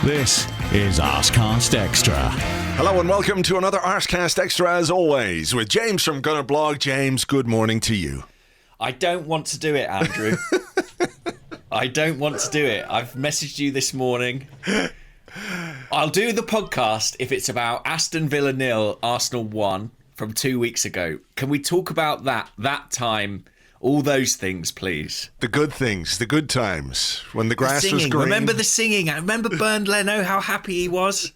This is Arsecast Extra. Hello and welcome to another Arsecast Extra, as always, with James from Gunnerblog. James, good morning to you. I don't want to do it, Andrew. I don't want to do it. I've messaged you this morning. I'll do the podcast if it's about Aston Villa 0, Arsenal 1 from 2 weeks ago. Can we talk about that time, all those things, please? The good things, the good times, when the grass was green. Remember the singing. I remember Bernd Leno, how happy he was.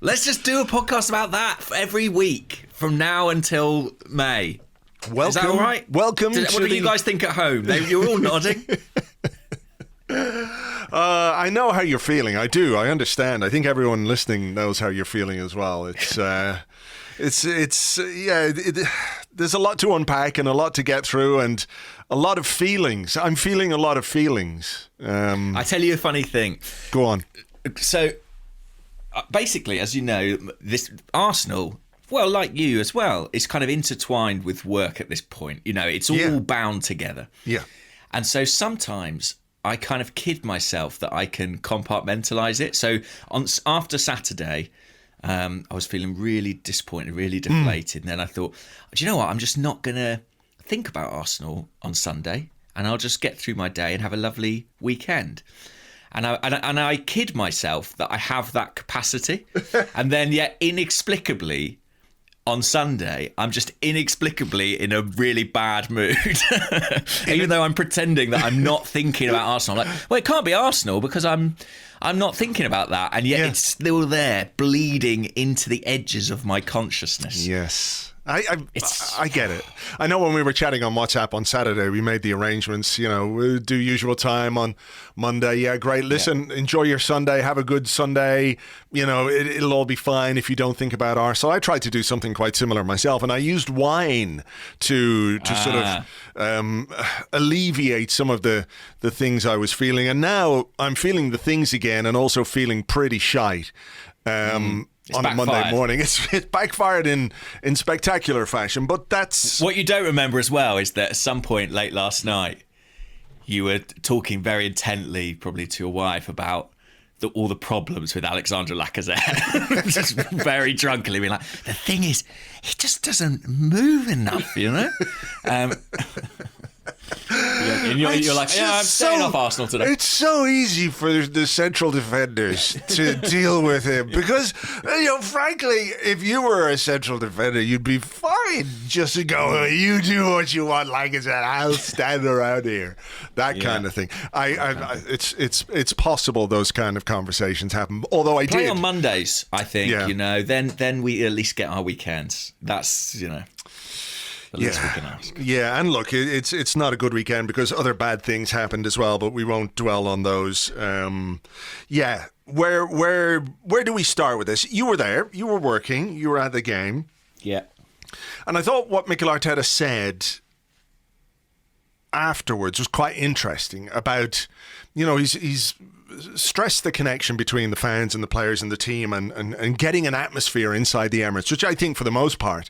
Let's just do a podcast about that every week from now until May. Welcome, is that all right? Welcome What do you guys think at home? You're all nodding. I know how you're feeling. I do. I understand. I think everyone listening knows how you're feeling as well. There's a lot to unpack and a lot to get through and a lot of feelings. I'm feeling a lot of feelings. I tell you a funny thing. Go on. So, basically, as you know, this Arsenal, well, like you as well, is kind of intertwined with work at this point. You know, it's all bound together. Yeah. And so sometimes I kind of kid myself that I can compartmentalize it. So after Saturday, I was feeling really disappointed, really deflated. And then I thought, do you know what? I'm just not going to think about Arsenal on Sunday, and I'll just get through my day and have a lovely weekend. And I kid myself that I have that capacity. And then yet inexplicably on Sunday, I'm just inexplicably in a really bad mood. Even though I'm pretending that I'm not thinking about Arsenal. I'm like, well, it can't be Arsenal because I'm not thinking about that. And yet it's still there, bleeding into the edges of my consciousness. Yes. I get it. I know when we were chatting on WhatsApp on Saturday, we made the arrangements, we'll do usual time on Monday. Yeah, great. Listen, enjoy your Sunday. Have a good Sunday. It'll all be fine if you don't think about Arsenal. I tried to do something quite similar myself, and I used wine to sort of alleviate some of the things I was feeling. And now I'm feeling the things again and also feeling pretty shite. On a Monday morning. It's backfired in spectacular fashion, but that's... What you don't remember as well is that at some point late last night, you were talking very intently, probably to your wife, about all the problems with Alexandre Lacazette. Just very drunkenly being like, the thing is, he just doesn't move enough, And you're like, I'm staying off Arsenal today. It's so easy for the central defenders to deal with him because, frankly, if you were a central defender, you'd be fine just to go, you do what you want, like I said, I'll stand around here. That kind of thing. It's possible those kind of conversations happen. Although I play did on Mondays, I think. Then we at least get our weekends. That's we can ask. Yeah, and look, it's not a good weekend because other bad things happened as well, but we won't dwell on those. Where do we start with this? You were there, you were working, you were at the game. Yeah. And I thought what Mikel Arteta said afterwards was quite interesting about, he's stressed the connection between the fans and the players and the team and getting an atmosphere inside the Emirates, which I think for the most part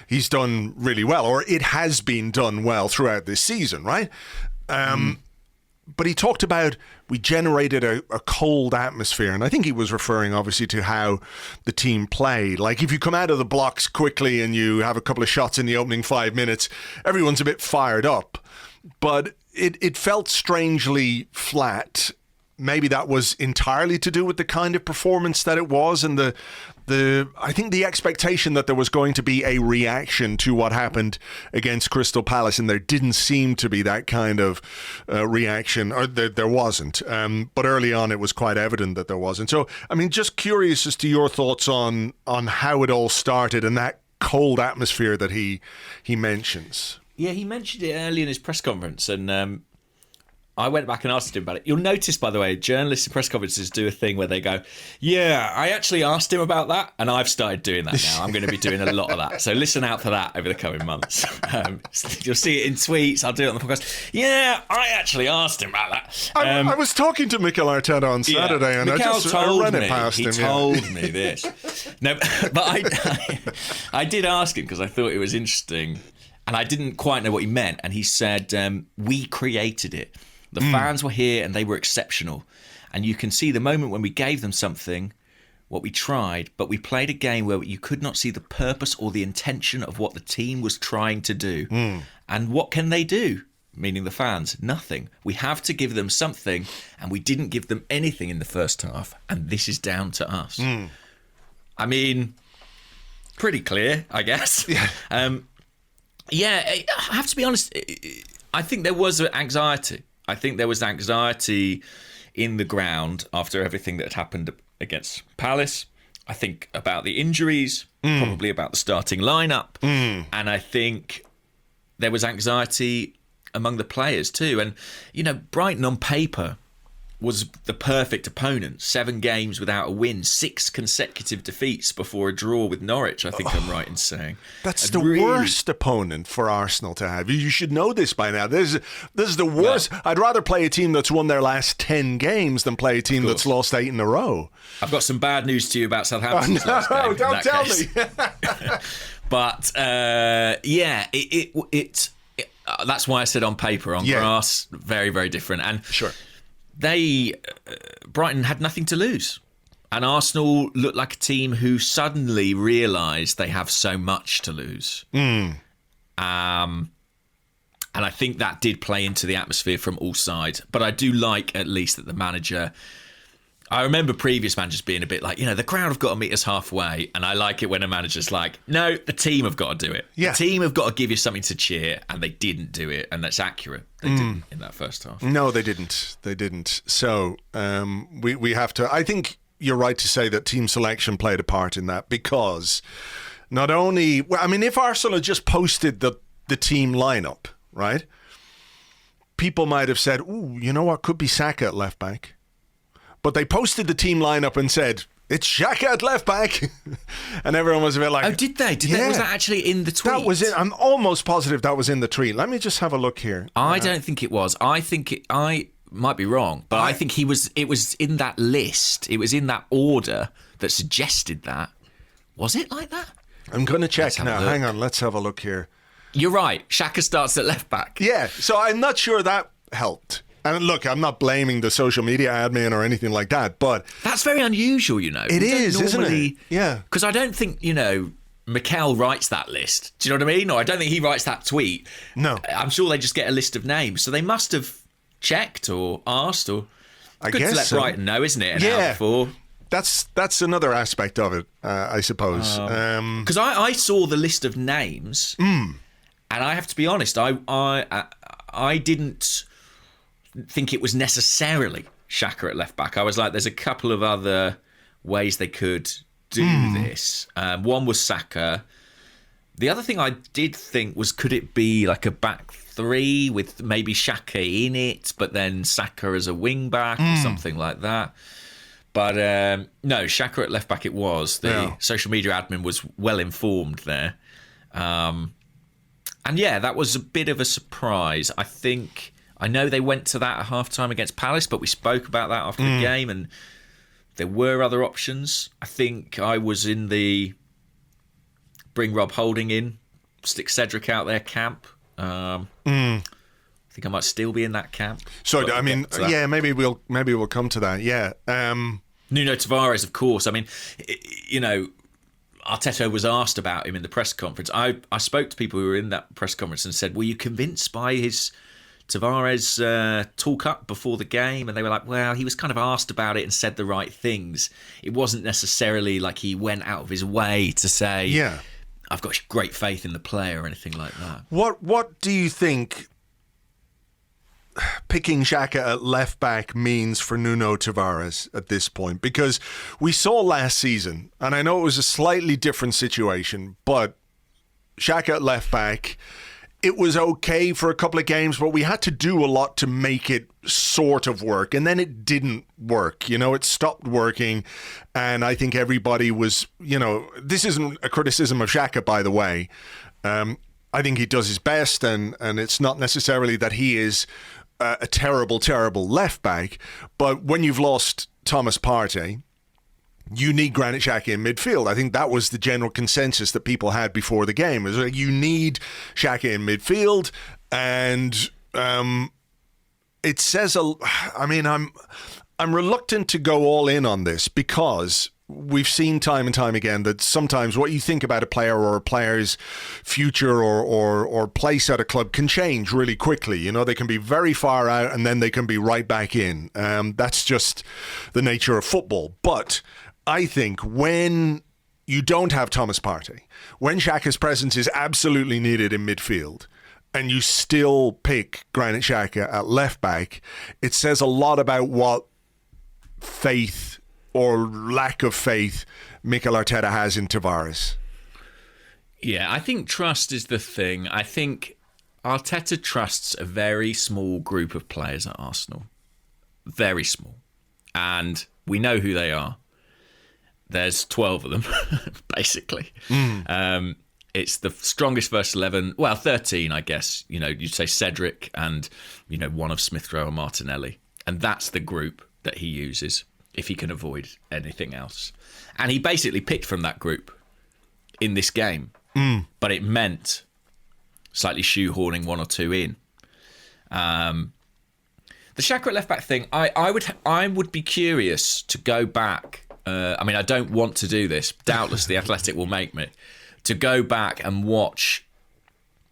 he's done really well, or it has been done well throughout this season, right? But he talked about we generated a cold atmosphere, and I think he was referring obviously to how the team played. Like if you come out of the blocks quickly and you have a couple of shots in the opening 5 minutes, everyone's a bit fired up. But it felt strangely flat. Maybe that was entirely to do with the kind of performance that it was and I think the expectation that there was going to be a reaction to what happened against Crystal Palace, and there didn't seem to be that kind of reaction, or there wasn't. But early on, it was quite evident that there wasn't. So, just curious as to your thoughts on how it all started and that cold atmosphere that he mentions. Yeah, he mentioned it early in his press conference, and I went back and asked him about it. You'll notice, by the way, journalists in press conferences do a thing where they go, yeah, I actually asked him about that, and I've started doing that now. I'm going to be doing a lot of that. So listen out for that over the coming months. You'll see it in tweets. I'll do it on the podcast. Yeah, I actually asked him about that. I was talking to Mikel Arteta on Saturday, and I ran it past him. He told me this. No, but I did ask him because I thought it was interesting, and I didn't quite know what he meant. And he said, we created it. The fans were here and they were exceptional. And you can see the moment when we gave them something, what we tried, but we played a game where you could not see the purpose or the intention of what the team was trying to do. And what can they do? Meaning the fans, nothing. We have to give them something, and we didn't give them anything in the first half, and this is down to us. I mean, pretty clear, I guess. I have to be honest, I think there was anxiety. I think there was anxiety in the ground after everything that had happened against Palace. I think about the injuries, probably about the starting lineup, and I think there was anxiety among the players too. And, you know, Brighton on paper was the perfect opponent. 7 games without a win, 6 consecutive defeats before a draw with Norwich, I think I'm right in saying. That's the worst opponent for Arsenal to have. You should know this by now. This is the worst. Well, I'd rather play a team that's won their last 10 games than play a team that's lost 8 in a row. I've got some bad news to you about Southampton's last game. Don't tell me. But, that's why I said on paper, on grass, very, very different. And sure. Brighton had nothing to lose. And Arsenal looked like a team who suddenly realised they have so much to lose. And I think that did play into the atmosphere from all sides. But I do like, at least, that the manager... I remember previous managers being a bit like, the crowd have got to meet us halfway. And I like it when a manager's like, no, the team have got to do it. Yeah. The team have got to give you something to cheer. And they didn't do it. And that's accurate. They didn't in that first half. No, they didn't. They didn't. So we have to... I think you're right to say that team selection played a part in that, because not only... Well, I mean, if Arsenal had just posted the team lineup, right? People might have said, ooh, you know what? Could be Xhaka at left back. But they posted the team lineup and said, it's Xhaka at left back. And everyone was a bit like... Oh, did they? Was that actually in the tweet? That was it. I'm almost positive that was in the tweet. Let me just have a look here. I don't think it was. I might be wrong, but I think it was in that list. It was in that order that suggested that. Was it like that? I'm going to check now. Hang on. Let's have a look here. You're right. Xhaka starts at left back. Yeah. So I'm not sure that helped. And look, I'm not blaming the social media admin or anything like that, but... That's very unusual, It is, isn't it? Yeah. Because I don't think, Mikel writes that list. Do you know what I mean? Or I don't think he writes that tweet. No. I'm sure they just get a list of names. So they must have checked or asked or... I good guess to let Brighton know, isn't it? An hour before. That's another aspect of it, I suppose. Because I saw the list of names, and I have to be honest, I didn't... think it was necessarily Xhaka at left back. I was like, there's a couple of other ways they could do this. One was Saka. The other thing I did think was, could it be like a back 3 with maybe Xhaka in it, but then Saka as a wing back or something like that? But no, Xhaka at left back it was. The social media admin was well informed there. And that was a bit of a surprise. I know they went to that at half-time against Palace, but we spoke about that after the game, and there were other options. I think I was in the bring Rob Holding in, stick Cedric out there camp. I think I might still be in that camp. So, I mean, maybe we'll come to that, yeah. Nuno Tavares, of course. I mean, Arteta was asked about him in the press conference. I spoke to people who were in that press conference and said, were you convinced by his... Tavares talk up before the game? And they were like, well, he was kind of asked about it and said the right things. It wasn't necessarily like he went out of his way to say, I've got great faith in the player or anything like that. What do you think picking Xhaka at left back means for Nuno Tavares at this point? Because we saw last season, and I know it was a slightly different situation, but Xhaka at left back... It was okay for a couple of games, but we had to do a lot to make it sort of work. And then it didn't work. It stopped working. And I think everybody was, this isn't a criticism of Xhaka, by the way. I think he does his best. And it's not necessarily that he is a terrible, terrible left back. But when you've lost Thomas Partey, you need Granit Xhaka in midfield. I think that was the general consensus that people had before the game. It was like, you need Xhaka in midfield, and it says I'm reluctant to go all in on this because we've seen time and time again that sometimes what you think about a player or a player's future or place at a club can change really quickly. You know, they can be very far out and then they can be right back in. That's just the nature of football. But I think when you don't have Thomas Partey, when Xhaka's presence is absolutely needed in midfield, and you still pick Granit Xhaka at left back, it says a lot about what faith or lack of faith Mikel Arteta has in Tavares. Yeah, I think trust is the thing. I think Arteta trusts a very small group of players at Arsenal. Very small. And we know who they are. There's 12 of them, basically. It's the strongest first 11. Well, 13, I guess. You know, you'd say Cedric and, you know, one of Smith Rowe and Martinelli. And that's the group that he uses if he can avoid anything else. And he basically picked from that group in this game. But it meant slightly shoehorning one or two in. The Xhaka at left-back thing, I would be curious to go back. I mean, I don't want to do this. Doubtless the Athletic will make me. To go back and watch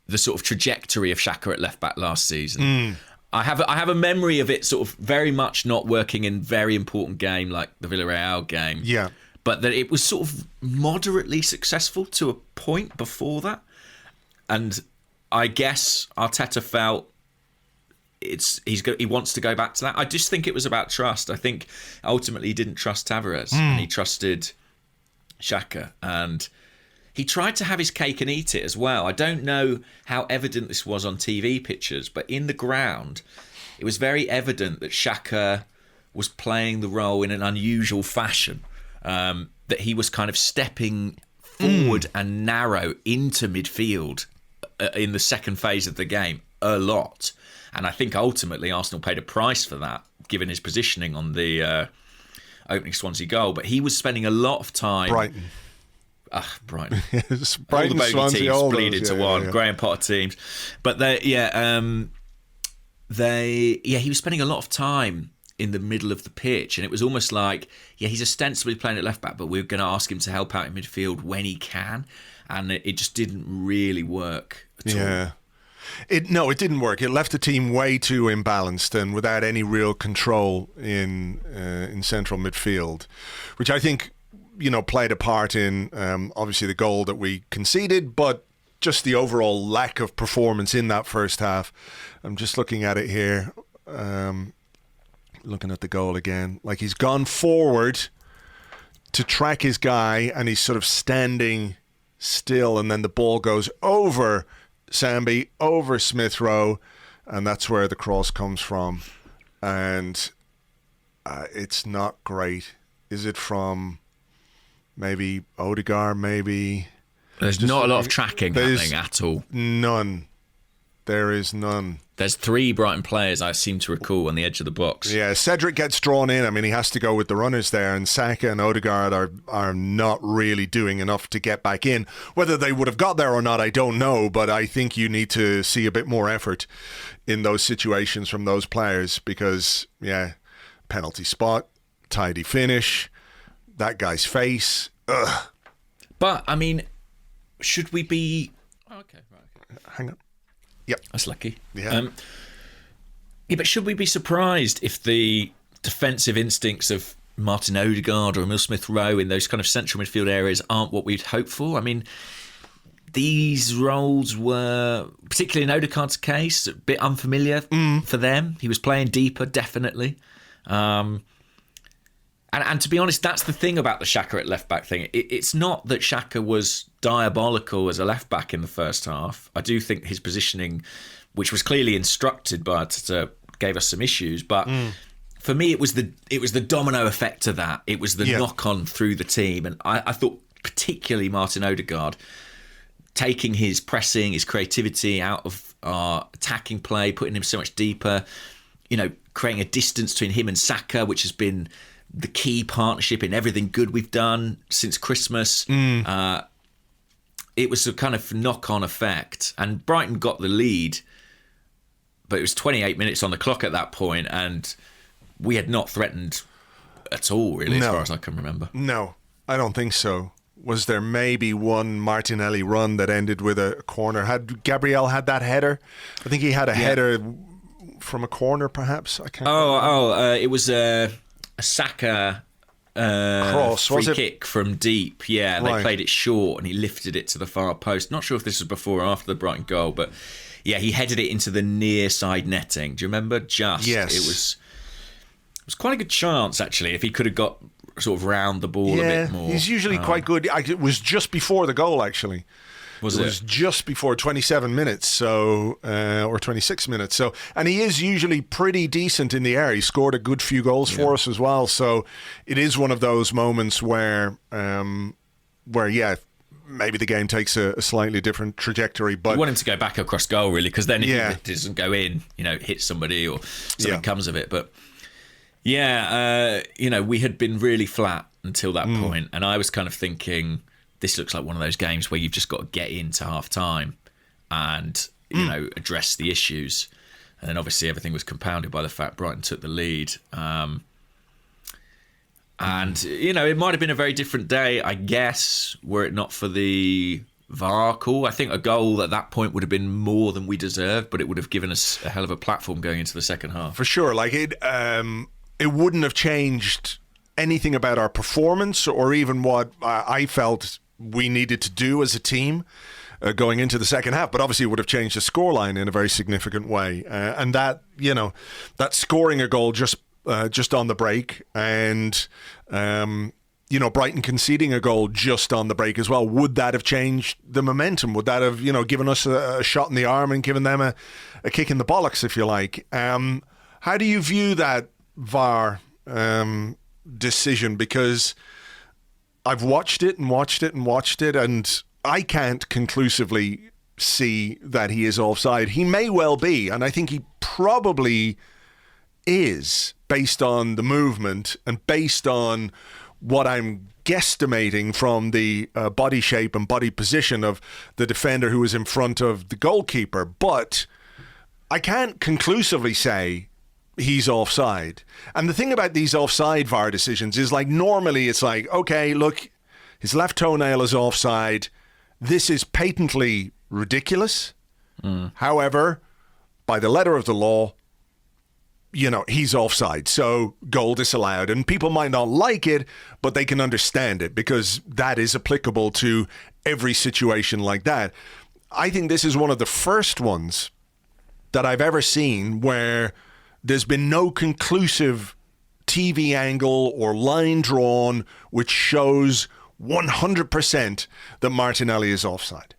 the sort of trajectory of Xhaka at left-back last season. I have a memory of it sort of very much not working in very important game like the Villarreal game. Yeah. But that it was sort of moderately successful to a point before that. And I guess Arteta felt he wants to go back to that. I just think it was about trust. I think ultimately he didn't trust Tavares and he trusted Xhaka, and he tried to have his cake and eat it as well. I don't know how evident this was on TV pictures, but in the ground, it was very evident that Xhaka was playing the role in an unusual fashion, that he was kind of stepping forward and narrow into midfield in the second phase of the game a lot. And I think ultimately Arsenal paid a price for that, given his positioning on the opening Swansea goal. But he was spending a lot of time... Brighton. Brighton. Yes, all the bogey Swansea, teams all bleed those, into one. Yeah. Graham Potter teams, but he was spending a lot of time in the middle of the pitch, and it was almost like, he's ostensibly playing at left back, but we're going to ask him to help out in midfield when he can, and it just didn't really work at all. It didn't work. It left the team way too imbalanced and without any real control in central midfield, which I think, you know, played a part in obviously the goal that we conceded, but just the overall lack of performance in that first half. I'm just looking at it here, looking at the goal again. Like, he's gone forward to track his guy and he's sort of standing still, and then the ball goes over Sambi, over Smith Rowe, and that's where the cross comes from. And it's not great. Is it from... maybe Odegaard, maybe... There's not a lot of tracking happening at all. None. There is none. There's 3 Brighton players I seem to recall on the edge of the box. Yeah, Cedric gets drawn in. I mean, he has to go with the runners there, and Saka and Odegaard are not really doing enough to get back in. Whether they would have got there or not, I don't know, but I think you need to see a bit more effort in those situations from those players because, penalty spot, tidy finish... that guy's face. Ugh. But, I mean, should we be... Oh, okay, right. Okay. Hang on. Yep. That's lucky. Yeah. But should we be surprised if the defensive instincts of Martin Odegaard or Emile Smith Rowe in those kind of central midfield areas aren't what we'd hoped for? I mean, these roles were, particularly in Odegaard's case, a bit unfamiliar for them. He was playing deeper, definitely. And to be honest, that's the thing about the Xhaka at left-back thing. It's not that Xhaka was diabolical as a left-back in the first half. I do think his positioning, which was clearly instructed by Arteta, gave us some issues. But for me, it was the domino effect of that. It was the knock-on through the team. And I thought particularly Martin Odegaard, taking his pressing, his creativity out of our attacking play, putting him so much deeper, you know, creating a distance between him and Saka, which has been... the key partnership in everything good we've done since Christmas. It was a kind of knock-on effect. And Brighton got the lead, but it was 28 minutes on the clock at that point, and we had not threatened at all, really, as far as I can remember. No, I don't think so. Was there maybe one Martinelli run that ended with a corner? Had Gabriel had that header? I think he had a header from a corner, perhaps. I can't. It was a Saka cross, free kick from deep. Yeah, they played it short and he lifted it to the far post. Not sure if this was before or after the Brighton goal, but yeah, he headed it into the near side netting. Do you remember? Yes. It was quite a good chance, actually, if he could have got sort of round the ball a bit more. He's usually quite good. It was just before the goal, actually. It was just before 27 minutes, or 26 minutes. So, and he is usually pretty decent in the air. He scored a good few goals for us as well. So, it is one of those moments where maybe the game takes a slightly different trajectory. But you want him to go back across goal, really, because then if it doesn't go in, hit somebody or something comes of it. But we had been really flat until that point, and I was kind of thinking, this looks like one of those games where you've just got to get into half time and address the issues. And then obviously everything was compounded by the fact Brighton took the lead. It might have been a very different day, I guess, were it not for the VAR call. I think a goal at that point would have been more than we deserved, but it would have given us a hell of a platform going into the second half. For sure. It wouldn't have changed anything about our performance or even what I felt we needed to do as a team going into the second half. But obviously it would have changed the scoreline in a very significant way. And that scoring a goal just on the break and, Brighton conceding a goal just on the break as well, would that have changed the momentum? Would that have, given us a shot in the arm and given them a kick in the bollocks, if you like? How do you view that VAR decision? Because I've watched it, and I can't conclusively see that he is offside. He may well be, and I think he probably is, based on the movement and based on what I'm guesstimating from the body shape and body position of the defender who was in front of the goalkeeper. But I can't conclusively say he's offside. And the thing about these offside VAR decisions is, normally it's okay, look, his left toenail is offside. This is patently ridiculous. However, by the letter of the law, he's offside, so goal disallowed. And people might not like it, but they can understand it because that is applicable to every situation like that. I think this is one of the first ones that I've ever seen where there's been no conclusive TV angle or line drawn which shows 100% that Martinelli is offside.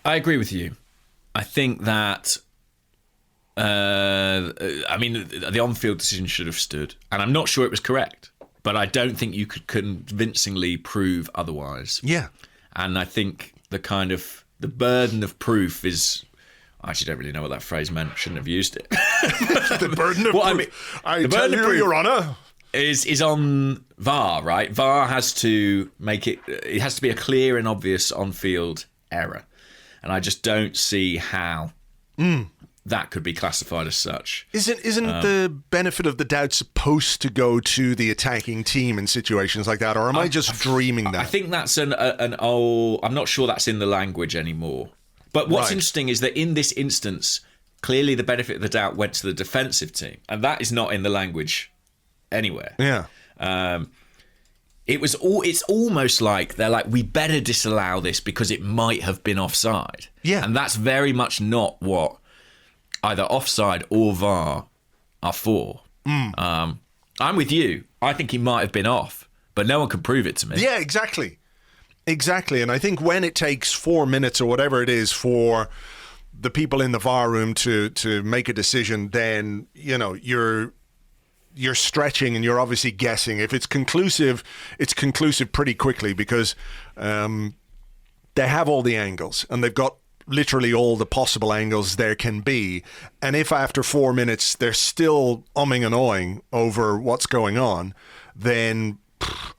I agree with you. I think that the on-field decision should have stood, and I'm not sure it was correct, but I don't think you could convincingly prove otherwise. Yeah. And I think the burden of proof is, I actually don't really know what that phrase meant. Shouldn't have used it. The burden of proof. I tell you, Your Honour, is on VAR, right? VAR has to make it has to be a clear and obvious on-field error. And I just don't see how that could be classified as such. Isn't the benefit of the doubt supposed to go to the attacking team in situations like that? Or am I just dreaming that? I think that's an old... I'm not sure that's in the language anymore. But what's interesting is that in this instance, clearly the benefit of the doubt went to the defensive team. And that is not in the language anywhere. Yeah. It's almost like they're like, we better disallow this because it might have been offside. Yeah. And that's very much not what either offside or VAR are for. I'm with you. I think he might have been off, but no one can prove it to me. Yeah, exactly. Exactly. And I think when it takes 4 minutes or whatever it is for the people in the VAR room to make a decision, then, you're stretching and you're obviously guessing. If it's conclusive pretty quickly because they have all the angles and they've got literally all the possible angles there can be. And if after 4 minutes they're still umming and awing over what's going on, then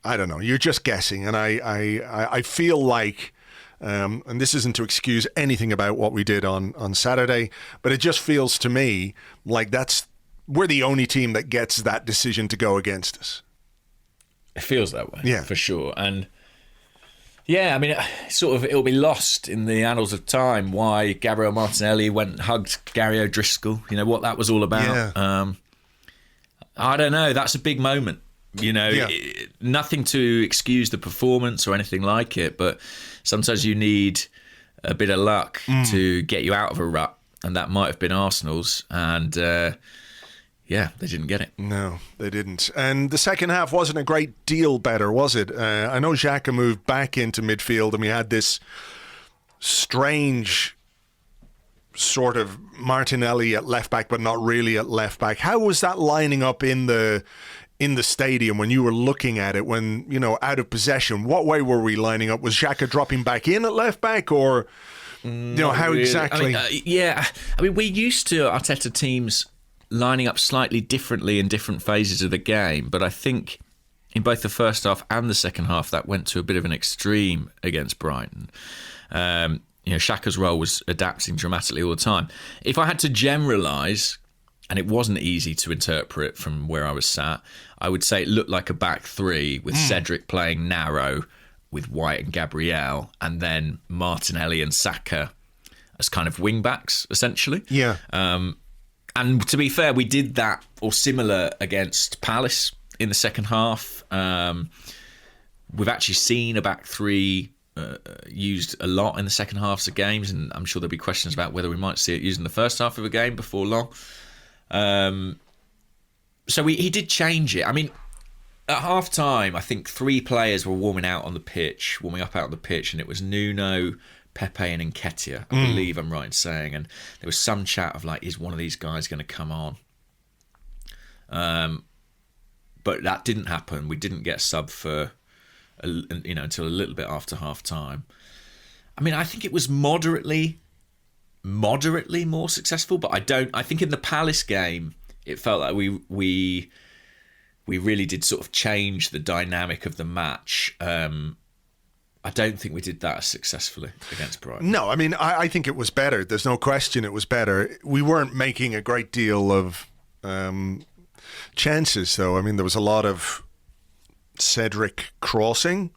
I don't know, you're just guessing. And I feel like, and this isn't to excuse anything about what we did on Saturday, but it just feels to me like that's we're the only team that gets that decision to go against us. It feels that way, Yeah. for sure. And yeah, I mean, it'll be lost in the annals of time why Gabriel Martinelli went and hugged Gary O'Driscoll. You know what that was all about. Yeah. I don't know. That's a big moment. You know, Yeah. Nothing to excuse the performance or anything like it, but sometimes you need a bit of luck to get you out of a rut, and that might have been Arsenal's. And yeah, they didn't get it. No, they didn't. And the second half wasn't a great deal better, was it? I know Xhaka moved back into midfield, and we had this strange sort of Martinelli at left back, but not really at left back. How was that lining up in the stadium when you were looking at it? When, you know, out of possession, what way were we lining up? Was Xhaka dropping back in at left back, or you know, how really. exactly? I mean, we're used to Arteta teams lining up slightly differently in different phases of the game, but I think in both the first half and the second half that went to a bit of an extreme against Brighton. You know, Xhaka's role was adapting dramatically all the time. If I had to generalise, and it wasn't easy to interpret from where I was sat, I would say it looked like a back three with Cedric playing narrow with White and Gabriel, and then Martinelli and Saka as kind of wing backs, essentially. Yeah. And to be fair, we did that or similar against Palace in the second half. We've actually seen a back three used a lot in the second halves of games, and I'm sure there'll be questions about whether we might see it used in the first half of a game before long. So he did change it. I mean, at half time, I think 3 players were warming up out on the pitch, and it was Nuno, Pepe and Nketiah, I believe I'm right in saying. And there was some chat of like, is one of these guys going to come on? But that didn't happen. We didn't get sub for until a little bit after half time. I mean, I think it was moderately more successful, but I think in the Palace game it felt like we really did sort of change the dynamic of the match. I don't think we did that as successfully against Brighton. No, I mean, I think it was better. There's no question it was better. We weren't making a great deal of chances, though. I mean, there was a lot of Cedric crossing.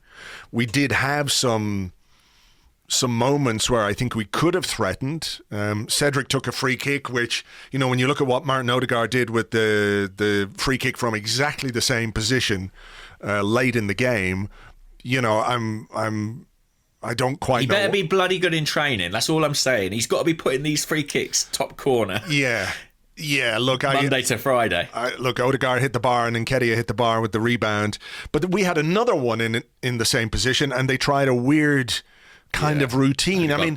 We did have some moments where I think we could have threatened. Cedric took a free kick, which, you know, when you look at what Martin Odegaard did with the free kick from exactly the same position late in the game, you know, I don't quite know. He better be bloody good in training. That's all I'm saying. He's got to be putting these free kicks top corner. Yeah, look, Monday to Friday. Look, Odegaard hit the bar and Nketiah hit the bar with the rebound. But we had another one in the same position, and they tried a weird kind of routine. I mean,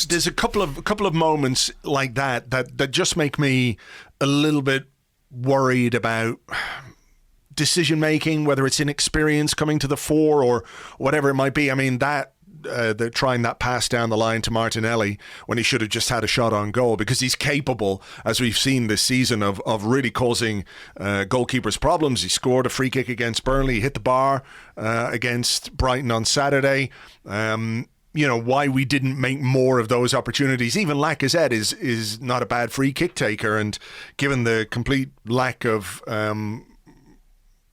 there's a couple of moments like that just make me a little bit worried about decision making, whether it's inexperience coming to the fore or whatever it might be. I mean, they're trying that pass down the line to Martinelli when he should have just had a shot on goal, because he's capable, as we've seen this season, of really causing goalkeepers problems. He scored a free kick against Burnley, he hit the bar against Brighton on Saturday. You know, why we didn't make more of those opportunities. Even Lacazette is not a bad free kick taker, and given the complete lack of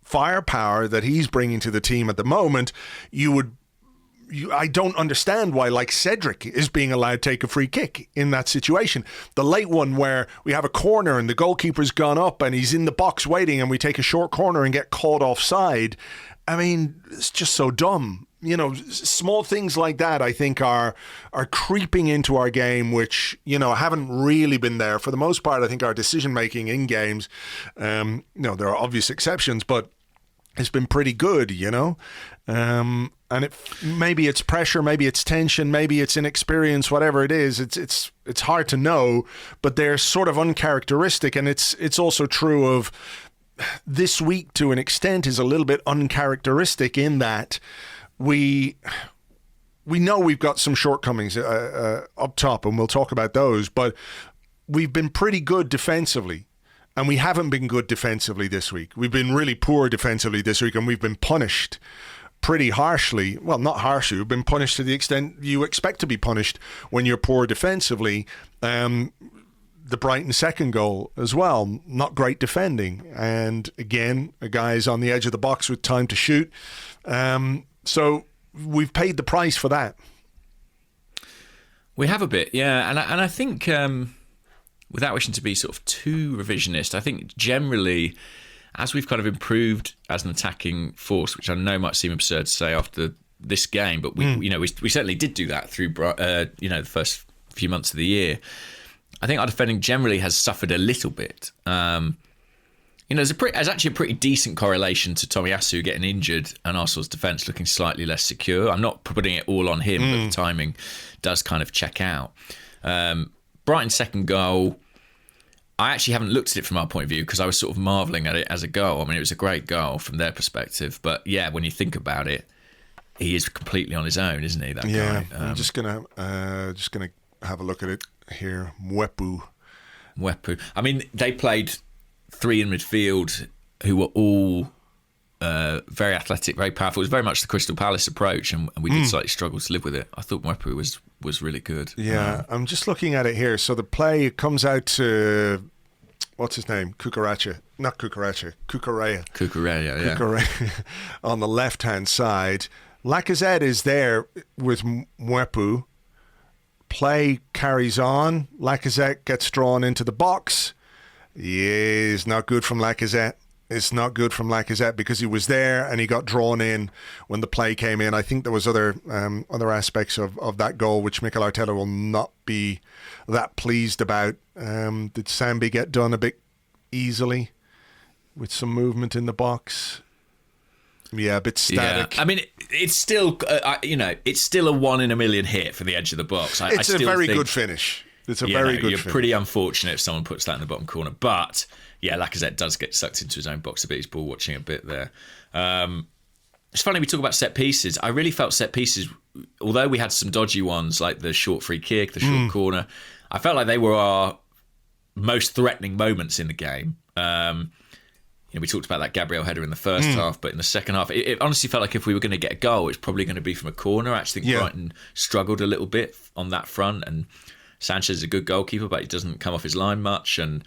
firepower that he's bringing to the team at the moment, I don't understand why, like, Cedric is being allowed to take a free kick in that situation. The late one where we have a corner and the goalkeeper's gone up and he's in the box waiting and we take a short corner and get caught offside. I mean, it's just so dumb. You know, small things like that, I think, are creeping into our game, which, you know, haven't really been there. For the most part, I think our decision-making in games, you know, there are obvious exceptions, but it's been pretty good, you know. And maybe it's pressure, maybe it's tension, maybe it's inexperience, whatever it is. It's hard to know, but they're sort of uncharacteristic, and it's also true of this week to an extent is a little bit uncharacteristic in that we know we've got some shortcomings up top, and we'll talk about those, but we've been pretty good defensively, and we haven't been good defensively this week. We've been really poor defensively this week, and we've been punished pretty harshly. Well, not harshly, we've been punished to the extent you expect to be punished when you're poor defensively. the Brighton second goal as well. Not great defending. And again, a guy's on the edge of the box with time to shoot. So we've paid the price for that. We have a bit, yeah. And I think, without wishing to be sort of too revisionist, I think generally, as we've kind of improved as an attacking force, which I know might seem absurd to say after this game, but we certainly did do that through the first few months of the year. I think our defending generally has suffered a little bit. There's actually a pretty decent correlation to Tomiyasu getting injured and Arsenal's defence looking slightly less secure. I'm not putting it all on him, but the timing does kind of check out. Brighton's second goal, I actually haven't looked at it from our point of view because I was sort of marvelling at it as a goal. I mean, it was a great goal from their perspective. But yeah, when you think about it, he is completely on his own, isn't he, that guy? I'm just gonna have a look at it here. Mwepu. I mean, they played three in midfield who were all very athletic, very powerful. It was very much the Crystal Palace approach, and we did slightly struggle to live with it. I thought Mwepu was really good. Yeah, I'm just looking at it here. So the play comes out to, what's his name? Cucurella, yeah. On the left-hand side. Lacazette is there with Mwepu. Play carries on. Lacazette gets drawn into the box. Yeah, it's not good from Lacazette. It's not good from Lacazette because he was there and he got drawn in when the play came in. I think there was other aspects of that goal which Mikel Arteta will not be that pleased about. Did Sambi get done a bit easily with some movement in the box? Yeah, a bit static. Yeah. I mean, it's still it's still a 1 in a million hit for the edge of the box. It's a very good finish. It's a very good You're finish. Pretty unfortunate if someone puts that in the bottom corner. But yeah, Lacazette does get sucked into his own box a bit. He's ball watching a bit there. It's funny we talk about set pieces. I really felt set pieces, although we had some dodgy ones like the short free kick, the short corner, I felt like they were our most threatening moments in the game. We talked about that Gabriel header in the first half, but in the second half, it honestly felt like if we were going to get a goal, it's probably going to be from a corner. I actually think Brighton struggled a little bit on that front, and Sanchez is a good goalkeeper, but he doesn't come off his line much, and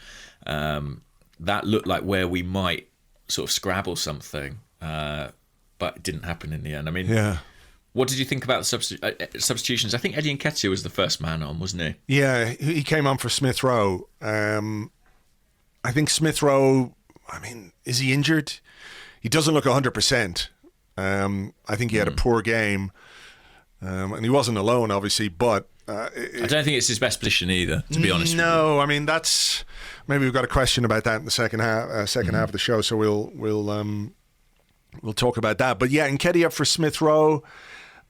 that looked like where we might sort of scrabble something, but it didn't happen in the end. I mean, what did you think about the substitutions? I think Eddie Nketiah was the first man on, wasn't he? Yeah, he came on for Smith Rowe. I think Smith Rowe, I mean, is he injured? He doesn't look 100%. I think he had a poor game, and he wasn't alone, obviously, but I don't think it's his best position either, to be honest with you. No, I mean, that's maybe we've got a question about that in the second half of the show, so we'll talk about that. But yeah, Nketiah for Smith Rowe,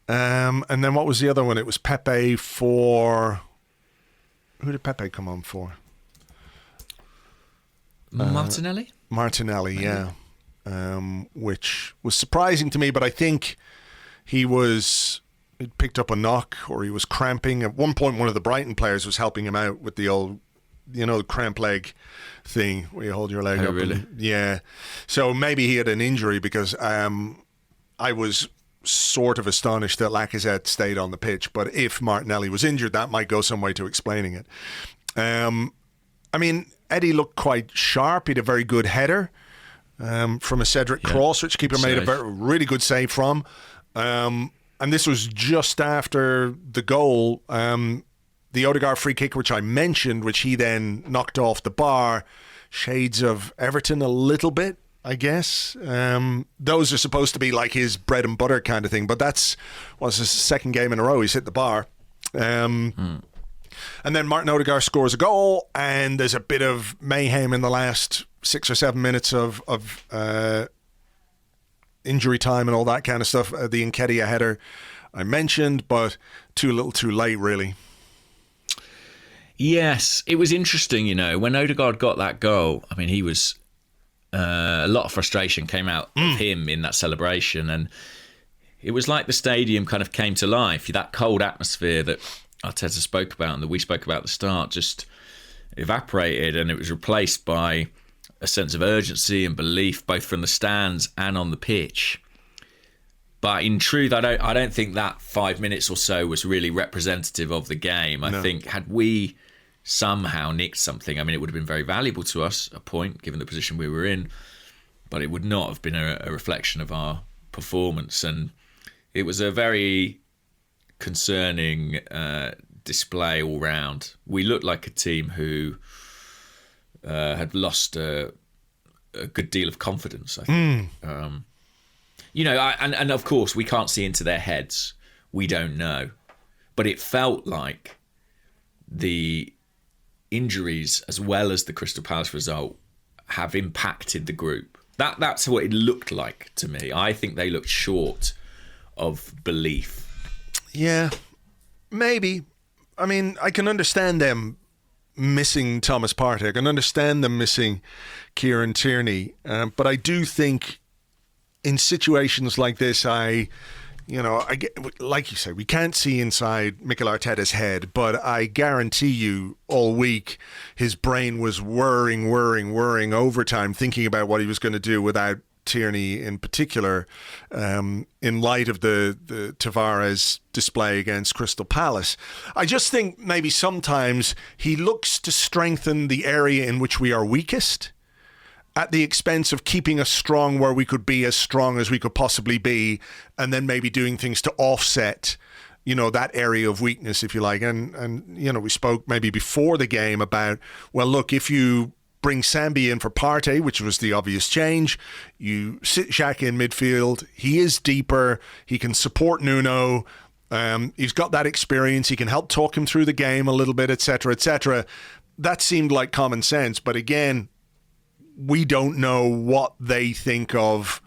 and then what was the other one? It was Pepe for. Who did Pepe come on for? Martinelli, maybe. Yeah, which was surprising to me, but I think he picked up a knock or he was cramping. At one point, one of the Brighton players was helping him out with the old, cramp leg thing where you hold your leg up. Really? Yeah. So maybe he had an injury because I was sort of astonished that Lacazette stayed on the pitch. But if Martinelli was injured, that might go some way to explaining it. I mean, Eddie looked quite sharp. He had a very good header from a Cedric cross, which keeper made a really good save from. And this was just after the goal, the Odegaard free kick, which I mentioned, which he then knocked off the bar. Shades of Everton a little bit, I guess. Those are supposed to be like his bread and butter kind of thing, but was his second game in a row he's hit the bar. And then Martin Odegaard scores a goal, and there's a bit of mayhem in the last 6 or 7 minutes of injury time and all that kind of stuff. The Nketiah header I mentioned, but too little too late, really. Yes, it was interesting, when Odegaard got that goal. I mean, he was a lot of frustration came out of him in that celebration, and it was like the stadium kind of came to life. That cold atmosphere that Arteta spoke about and that we spoke about at the start just evaporated, and it was replaced by a sense of urgency and belief, both from the stands and on the pitch. But in truth, I don't think that 5 minutes or so was really representative of the game. I think had we somehow nicked something. I mean, it would have been very valuable to us, a point, given the position we were in, but it would not have been a reflection of our performance. And it was a very concerning display all round. We looked like a team who had lost a good deal of confidence, I think. And of course, we can't see into their heads. We don't know. But it felt like the injuries, as well as the Crystal Palace result, have impacted the group. That's what it looked like to me. I think they looked short of belief. Yeah, maybe. I mean, I can understand them missing Thomas Partey. I can understand them missing Kieran Tierney. But I do think in situations like this, I get, like you say, we can't see inside Mikel Arteta's head, but I guarantee you all week his brain was whirring overtime, thinking about what he was going to do without Tierney in particular, in light of the Tavares display against Crystal Palace. I just think maybe sometimes he looks to strengthen the area in which we are weakest at the expense of keeping us strong where we could be as strong as we could possibly be, and then maybe doing things to offset, that area of weakness, if you like. And we spoke maybe before the game about, well, look, if you bring Sambi in for Partey, which was the obvious change, you sit Xhaka in midfield, he is deeper, he can support Nuno, he's got that experience, he can help talk him through the game a little bit, etc., etc. That seemed like common sense, but again, we don't know what they think of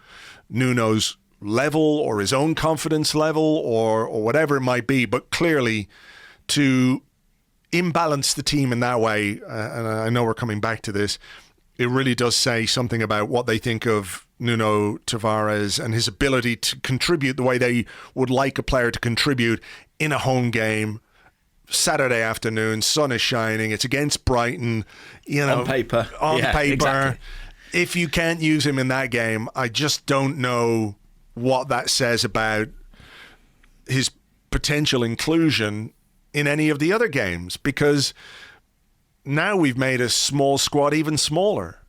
Nuno's level or his own confidence level or whatever it might be. But clearly, to imbalance the team in that way, and I know we're coming back to this, it really does say something about what they think of Nuno Tavares and his ability to contribute the way they would like a player to contribute in a home game. Saturday afternoon, sun is shining, it's against Brighton, on paper. Exactly. If you can't use him in that game, I just don't know what that says about his potential inclusion in any of the other games, because now we've made a small squad even smaller.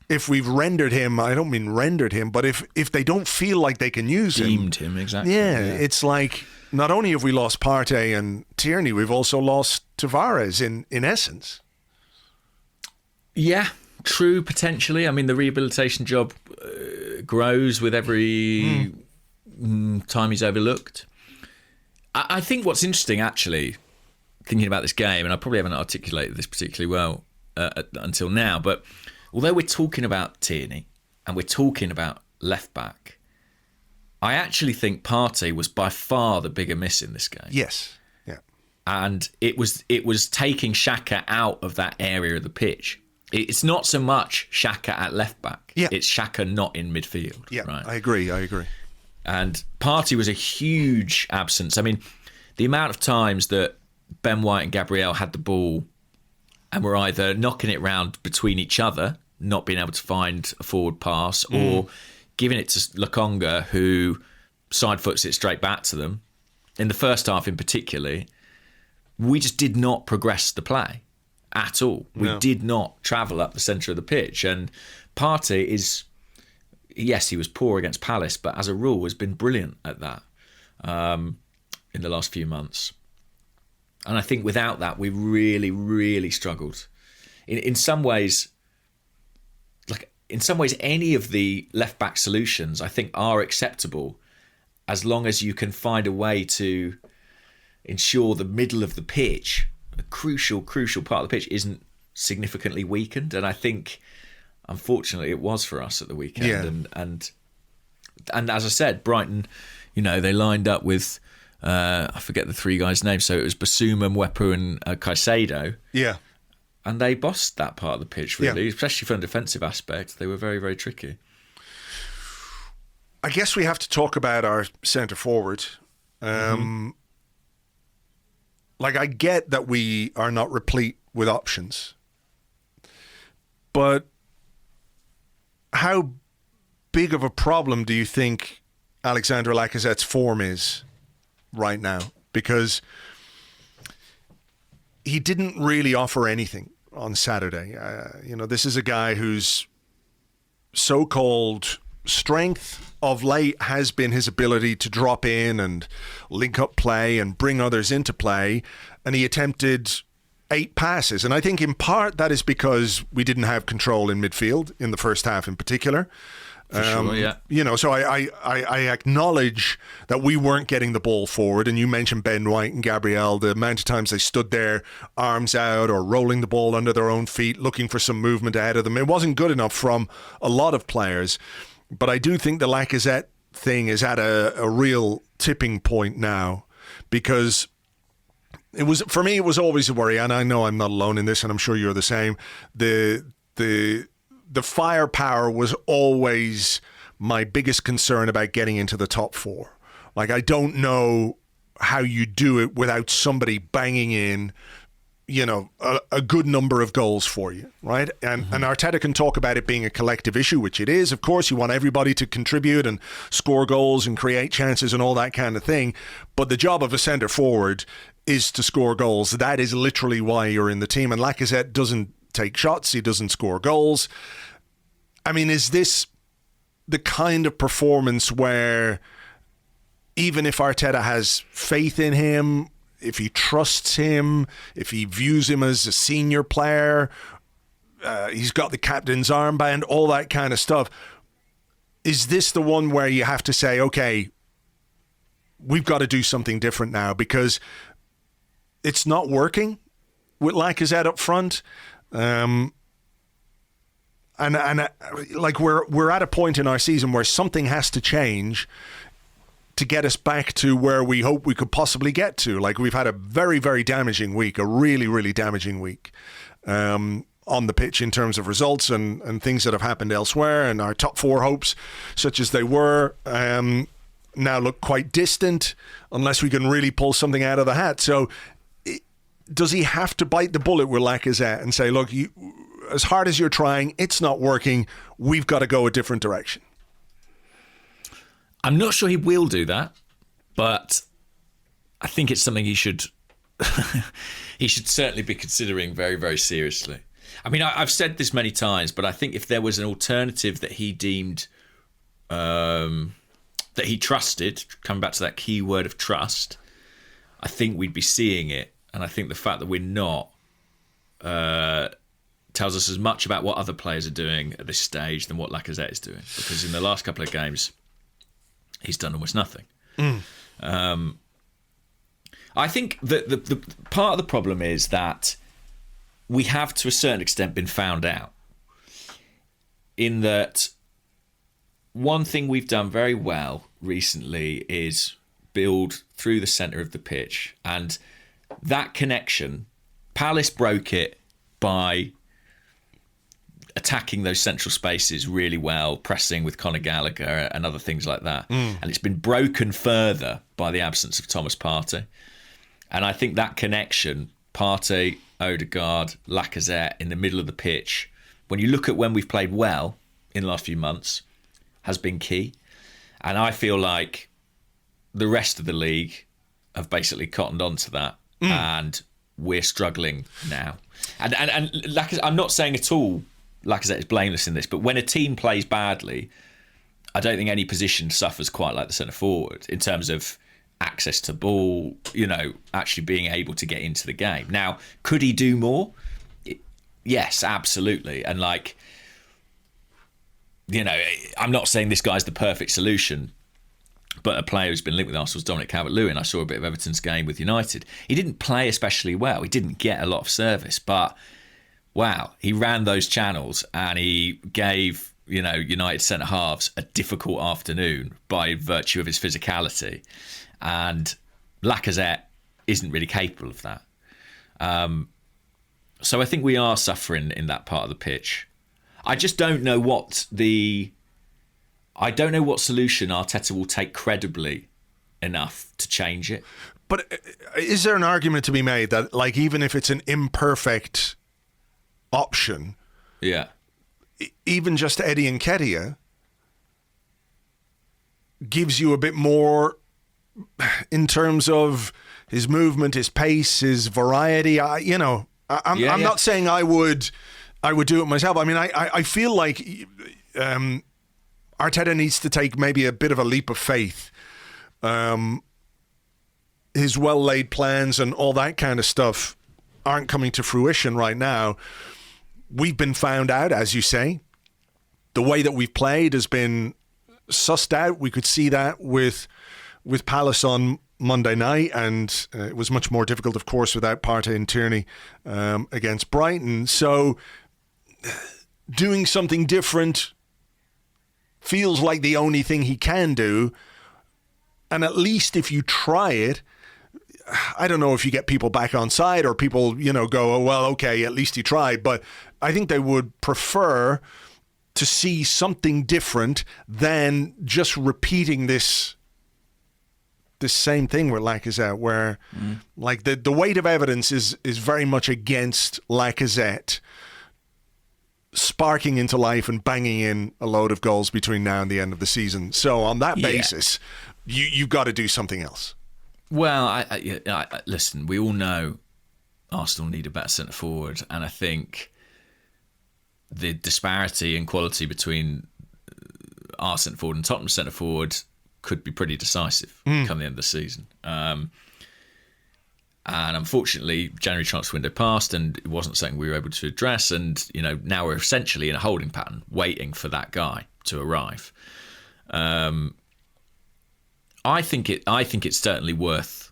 If we've rendered him, I don't mean rendered him, but if they don't feel like they can use Deemed him, exactly. Yeah, it's like not only have we lost Partey and Tierney, we've also lost Tavares in essence. Yeah, true, potentially. I mean, the rehabilitation job grows with every time he's overlooked. I think what's interesting, actually, thinking about this game, and I probably haven't articulated this particularly well until now, but although we're talking about Tierney and we're talking about left back, I actually think Partey was by far the bigger miss in this game. Yes, yeah, and it was taking Xhaka out of that area of the pitch. It's not so much Xhaka at left back. Yeah. It's Xhaka not in midfield. Yeah, right? I agree. And Partey was a huge absence. I mean, the amount of times that Ben White and Gabriel had the ball and were either knocking it round between each other, not being able to find a forward pass, or giving it to Lokonga, who side foots it straight back to them. In the first half in particular, we just did not progress the play at all. We did not travel up the centre of the pitch. And Partey is, yes, he was poor against Palace, but as a rule has been brilliant at that in the last few months. And I think without that, we really, really struggled. In some ways, any of the left-back solutions, I think, are acceptable as long as you can find a way to ensure the middle of the pitch, a crucial part of the pitch, isn't significantly weakened. And I think, unfortunately, it was for us at the weekend. Yeah. And as I said, Brighton, they lined up with, I forget the three guys' names, so it was Basuma, Mwepu and Caicedo. Yeah. And they bossed that part of the pitch, really, especially from a defensive aspect. They were very, very tricky. I guess we have to talk about our centre forward. I get that we are not replete with options. But how big of a problem do you think Alexandre Lacazette's form is right now? Because he didn't really offer anything on Saturday. This is a guy whose so-called strength of late has been his ability to drop in and link up play and bring others into play. And he attempted 8 passes. And I think in part that is because we didn't have control in midfield in the first half in particular. For sure, yeah. So I acknowledge that we weren't getting the ball forward. And you mentioned Ben White and Gabriel, the amount of times they stood there, arms out or rolling the ball under their own feet, looking for some movement ahead of them. It wasn't good enough from a lot of players. But I do think the Lacazette thing is at a real tipping point now, because for me, it was always a worry. And I know I'm not alone in this, and I'm sure you're the same. The firepower was always my biggest concern about getting into the top 4. Like, I don't know how you do it without somebody banging in, a good number of goals for you, right? And Arteta can talk about it being a collective issue, which it is. Of course, you want everybody to contribute and score goals and create chances and all that kind of thing. But the job of a centre forward is to score goals. That is literally why you're in the team. And Lacazette doesn't take shots. He doesn't score goals. I mean, is this the kind of performance where even if Arteta has faith in him, if he trusts him, if he views him as a senior player, he's got the captain's armband, all that kind of stuff, is this the one where you have to say, okay, we've got to do something different now because it's not working with Lacazette up front? Like we're at a point in our season where something has to change to get us back to where we hope we could possibly get to. Like, we've had a very, very damaging week, a really, really damaging week on the pitch in terms of results and things that have happened elsewhere. And our top 4 hopes, such as they were, now look quite distant unless we can really pull something out of the hat. So does he have to bite the bullet with Lacazette and say, look, as hard as you're trying, it's not working. We've got to go a different direction? I'm not sure he will do that, but I think it's something he should certainly be considering very, very seriously. I mean, I've said this many times, but I think if there was an alternative that he deemed that he trusted, coming back to that key word of trust, I think we'd be seeing it. And I think the fact that we're not tells us as much about what other players are doing at this stage than what Lacazette is doing. Because in the last couple of games, he's done almost nothing. I think that the part of the problem is that we have, to a certain extent, been found out. In that, one thing we've done very well recently is build through the centre of the pitch. And that connection, Palace broke it by attacking those central spaces really well, pressing with Conor Gallagher and other things like that. And it's been broken further by the absence of Thomas Partey. And I think that connection, Partey, Odegaard, Lacazette in the middle of the pitch, when you look at when we've played well in the last few months, has been key. And I feel like the rest of the league have basically cottoned on to that. And we're struggling now. And Lacazette, I'm not saying at all Lacazette is blameless in this, but when a team plays badly, I don't think any position suffers quite like the centre forward in terms of access to ball, actually being able to get into the game. Now, could he do more? Yes, absolutely. And I'm not saying this guy's the perfect solution, but a player who's been linked with Arsenal's Dominic Calvert-Lewin. I saw a bit of Everton's game with United. He didn't play especially well. He didn't get a lot of service, but wow, he ran those channels and he gave, United centre-halves a difficult afternoon by virtue of his physicality. And Lacazette isn't really capable of that. So I think we are suffering in that part of the pitch. I just don't know what solution Arteta will take credibly enough to change it. But is there an argument to be made that, even if it's an imperfect option, even just Eddie Nketiah gives you a bit more in terms of his movement, his pace, his variety. I'm not saying I would do it myself. I mean, I feel like Arteta needs to take maybe a bit of a leap of faith. His well-laid plans and all that kind of stuff aren't coming to fruition right now. We've been found out, as you say. The way that we've played has been sussed out. We could see that with Palace on Monday night, and it was much more difficult, of course, without Partey and Tierney against Brighton. So doing something different feels like the only thing he can do. And at least if you try it, I don't know if you get people back on side or people, go, oh, well, okay, at least he tried. But I think they would prefer to see something different than just repeating this same thing with Lacazette, where like the weight of evidence is very much against Lacazette sparking into life and banging in a load of goals between now and the end of the season. So on that basis, you've got to do something else. Well, I listen, we all know Arsenal need a better centre-forward, and I think the disparity in quality between our centre-forward and Tottenham centre-forward could be pretty decisive come the end of the season. And unfortunately, January transfer window passed, and it wasn't something we were able to address. And now we're essentially in a holding pattern, waiting for that guy to arrive. I think it's certainly worth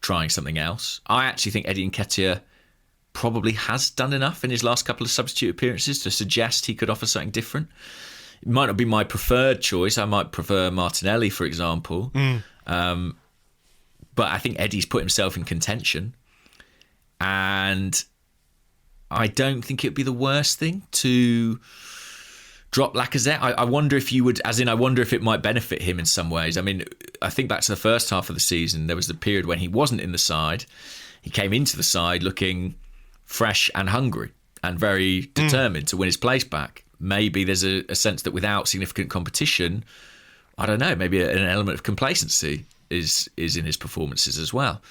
trying something else. I actually think Eddie Nketiah probably has done enough in his last couple of substitute appearances to suggest he could offer something different. It might not be my preferred choice. I might prefer Martinelli, for example. But I think Eddie's put himself in contention. And I don't think it'd be the worst thing to drop Lacazette. I wonder if you would, I wonder if it might benefit him in some ways. I mean, I think back to the first half of the season, there was the period when he wasn't in the side. He came into the side looking fresh and hungry and very determined to win his place back. Maybe there's a sense that without significant competition, I don't know, maybe an element of complacency is in his performances as well.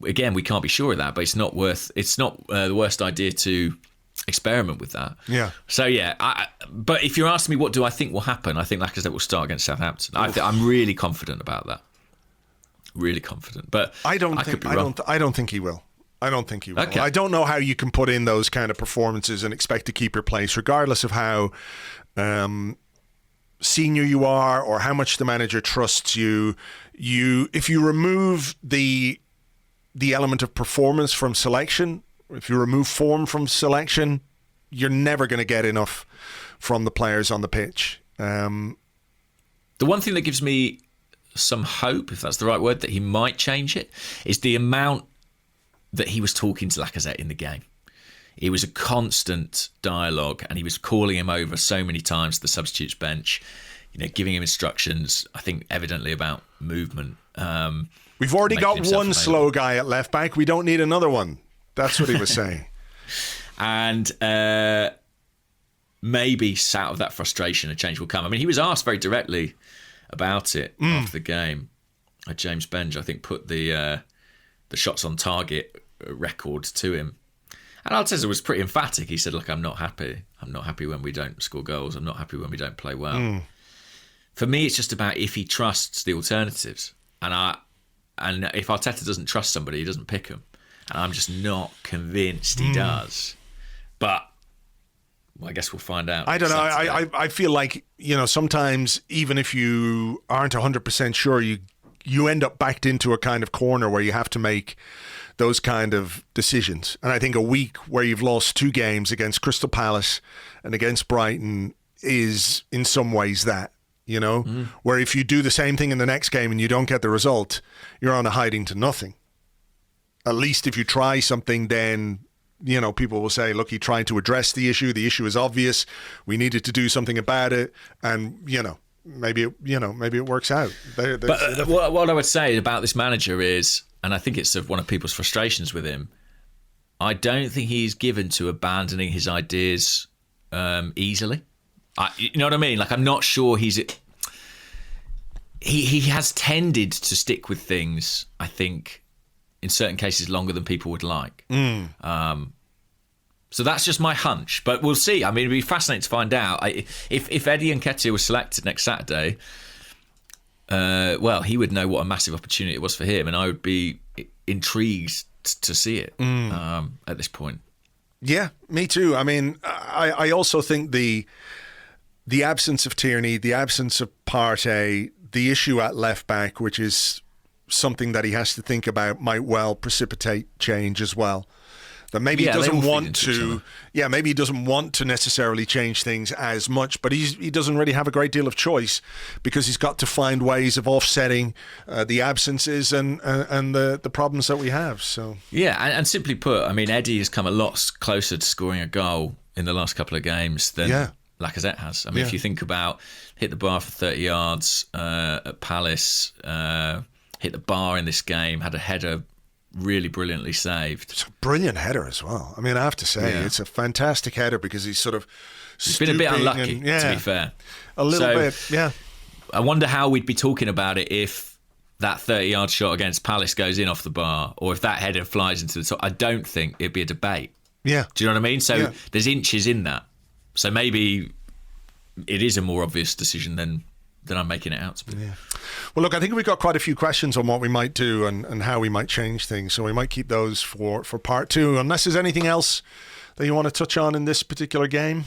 Again, we can't be sure of that, but it's not the worst idea to experiment with that. Yeah. So but if you're asking me what do I think will happen, I think Lacazette will start against Southampton. I'm really confident about that. Really confident, but I don't think he will. I don't think he will. Okay. I don't know how you can put in those kind of performances and expect to keep your place, regardless of how senior you are or how much the manager trusts you. If you remove the element of performance from selection, if you remove form from selection, you're never going to get enough from the players on the pitch. The one thing that gives me some hope, if that's the right word, that he might change it, is the amount that he was talking to Lacazette in the game. It was a constant dialogue, and he was calling him over so many times to the substitutes bench, giving him instructions, I think evidently about movement. We've already got one slow guy at left back. We don't need another one. That's what he was saying. And maybe out of that frustration, a change will come. I mean, he was asked very directly about it after the game. James Benge, I think, put the shots on target record to him. And Arteta was pretty emphatic. He said, look, I'm not happy. I'm not happy when we don't score goals. I'm not happy when we don't play well. For me, it's just about if he trusts the alternatives. And if Arteta doesn't trust somebody, he doesn't pick them. And I'm just not convinced he does. But I guess we'll find out. I don't know. I feel like, sometimes even if you aren't 100% sure, you end up backed into a kind of corner where you have to make those kind of decisions. And I think a week where you've lost 2 games against Crystal Palace and against Brighton is in some ways that, where if you do the same thing in the next game and you don't get the result, you're on a hiding to nothing. At least if you try something, then, people will say, look, he tried to address the issue. The issue is obvious. We needed to do something about it. And, maybe it works out. But what I would say about this manager is, and I think it's one of people's frustrations with him, I don't think he's given to abandoning his ideas easily. You know what I mean? Like, I'm not sure he has tended to stick with things, I think, in certain cases longer than people would like. So that's just my hunch, but we'll see. I mean, it'd be fascinating to find out. If Eddie Nketiah was selected next Saturday, well, he would know what a massive opportunity it was for him, and I would be intrigued to see it at this point. Yeah, me too. I mean, I also think the absence of Tierney, the absence of Partey, the issue at left back, which is something that he has to think about, might well precipitate change as well. That maybe he doesn't want to. Yeah, maybe he doesn't want to necessarily change things as much, but he doesn't really have a great deal of choice because he's got to find ways of offsetting the absences and the problems that we have. So yeah, and simply put, I mean, Eddie has come a lot closer to scoring a goal in the last couple of games than Lacazette has. I mean, if you think about hit the bar for 30 yards at Palace, hit the bar in this game, had a header really brilliantly saved. It's a brilliant header as well. I mean, I have to say, it's a fantastic header because he's sort of He's been a bit unlucky, to be fair. A little bit, yeah. I wonder how we'd be talking about it if that 30-yard shot against Palace goes in off the bar, or if that header flies into the top. I don't think it'd be a debate. Yeah. Do you know what I mean? So there's inches in that. So maybe it is a more obvious decision than I'm making it out to be. Yeah. Well, look, I think we've got quite a few questions on what we might do and how we might change things. So we might keep those for part two, unless there's anything else that you want to touch on in this particular game.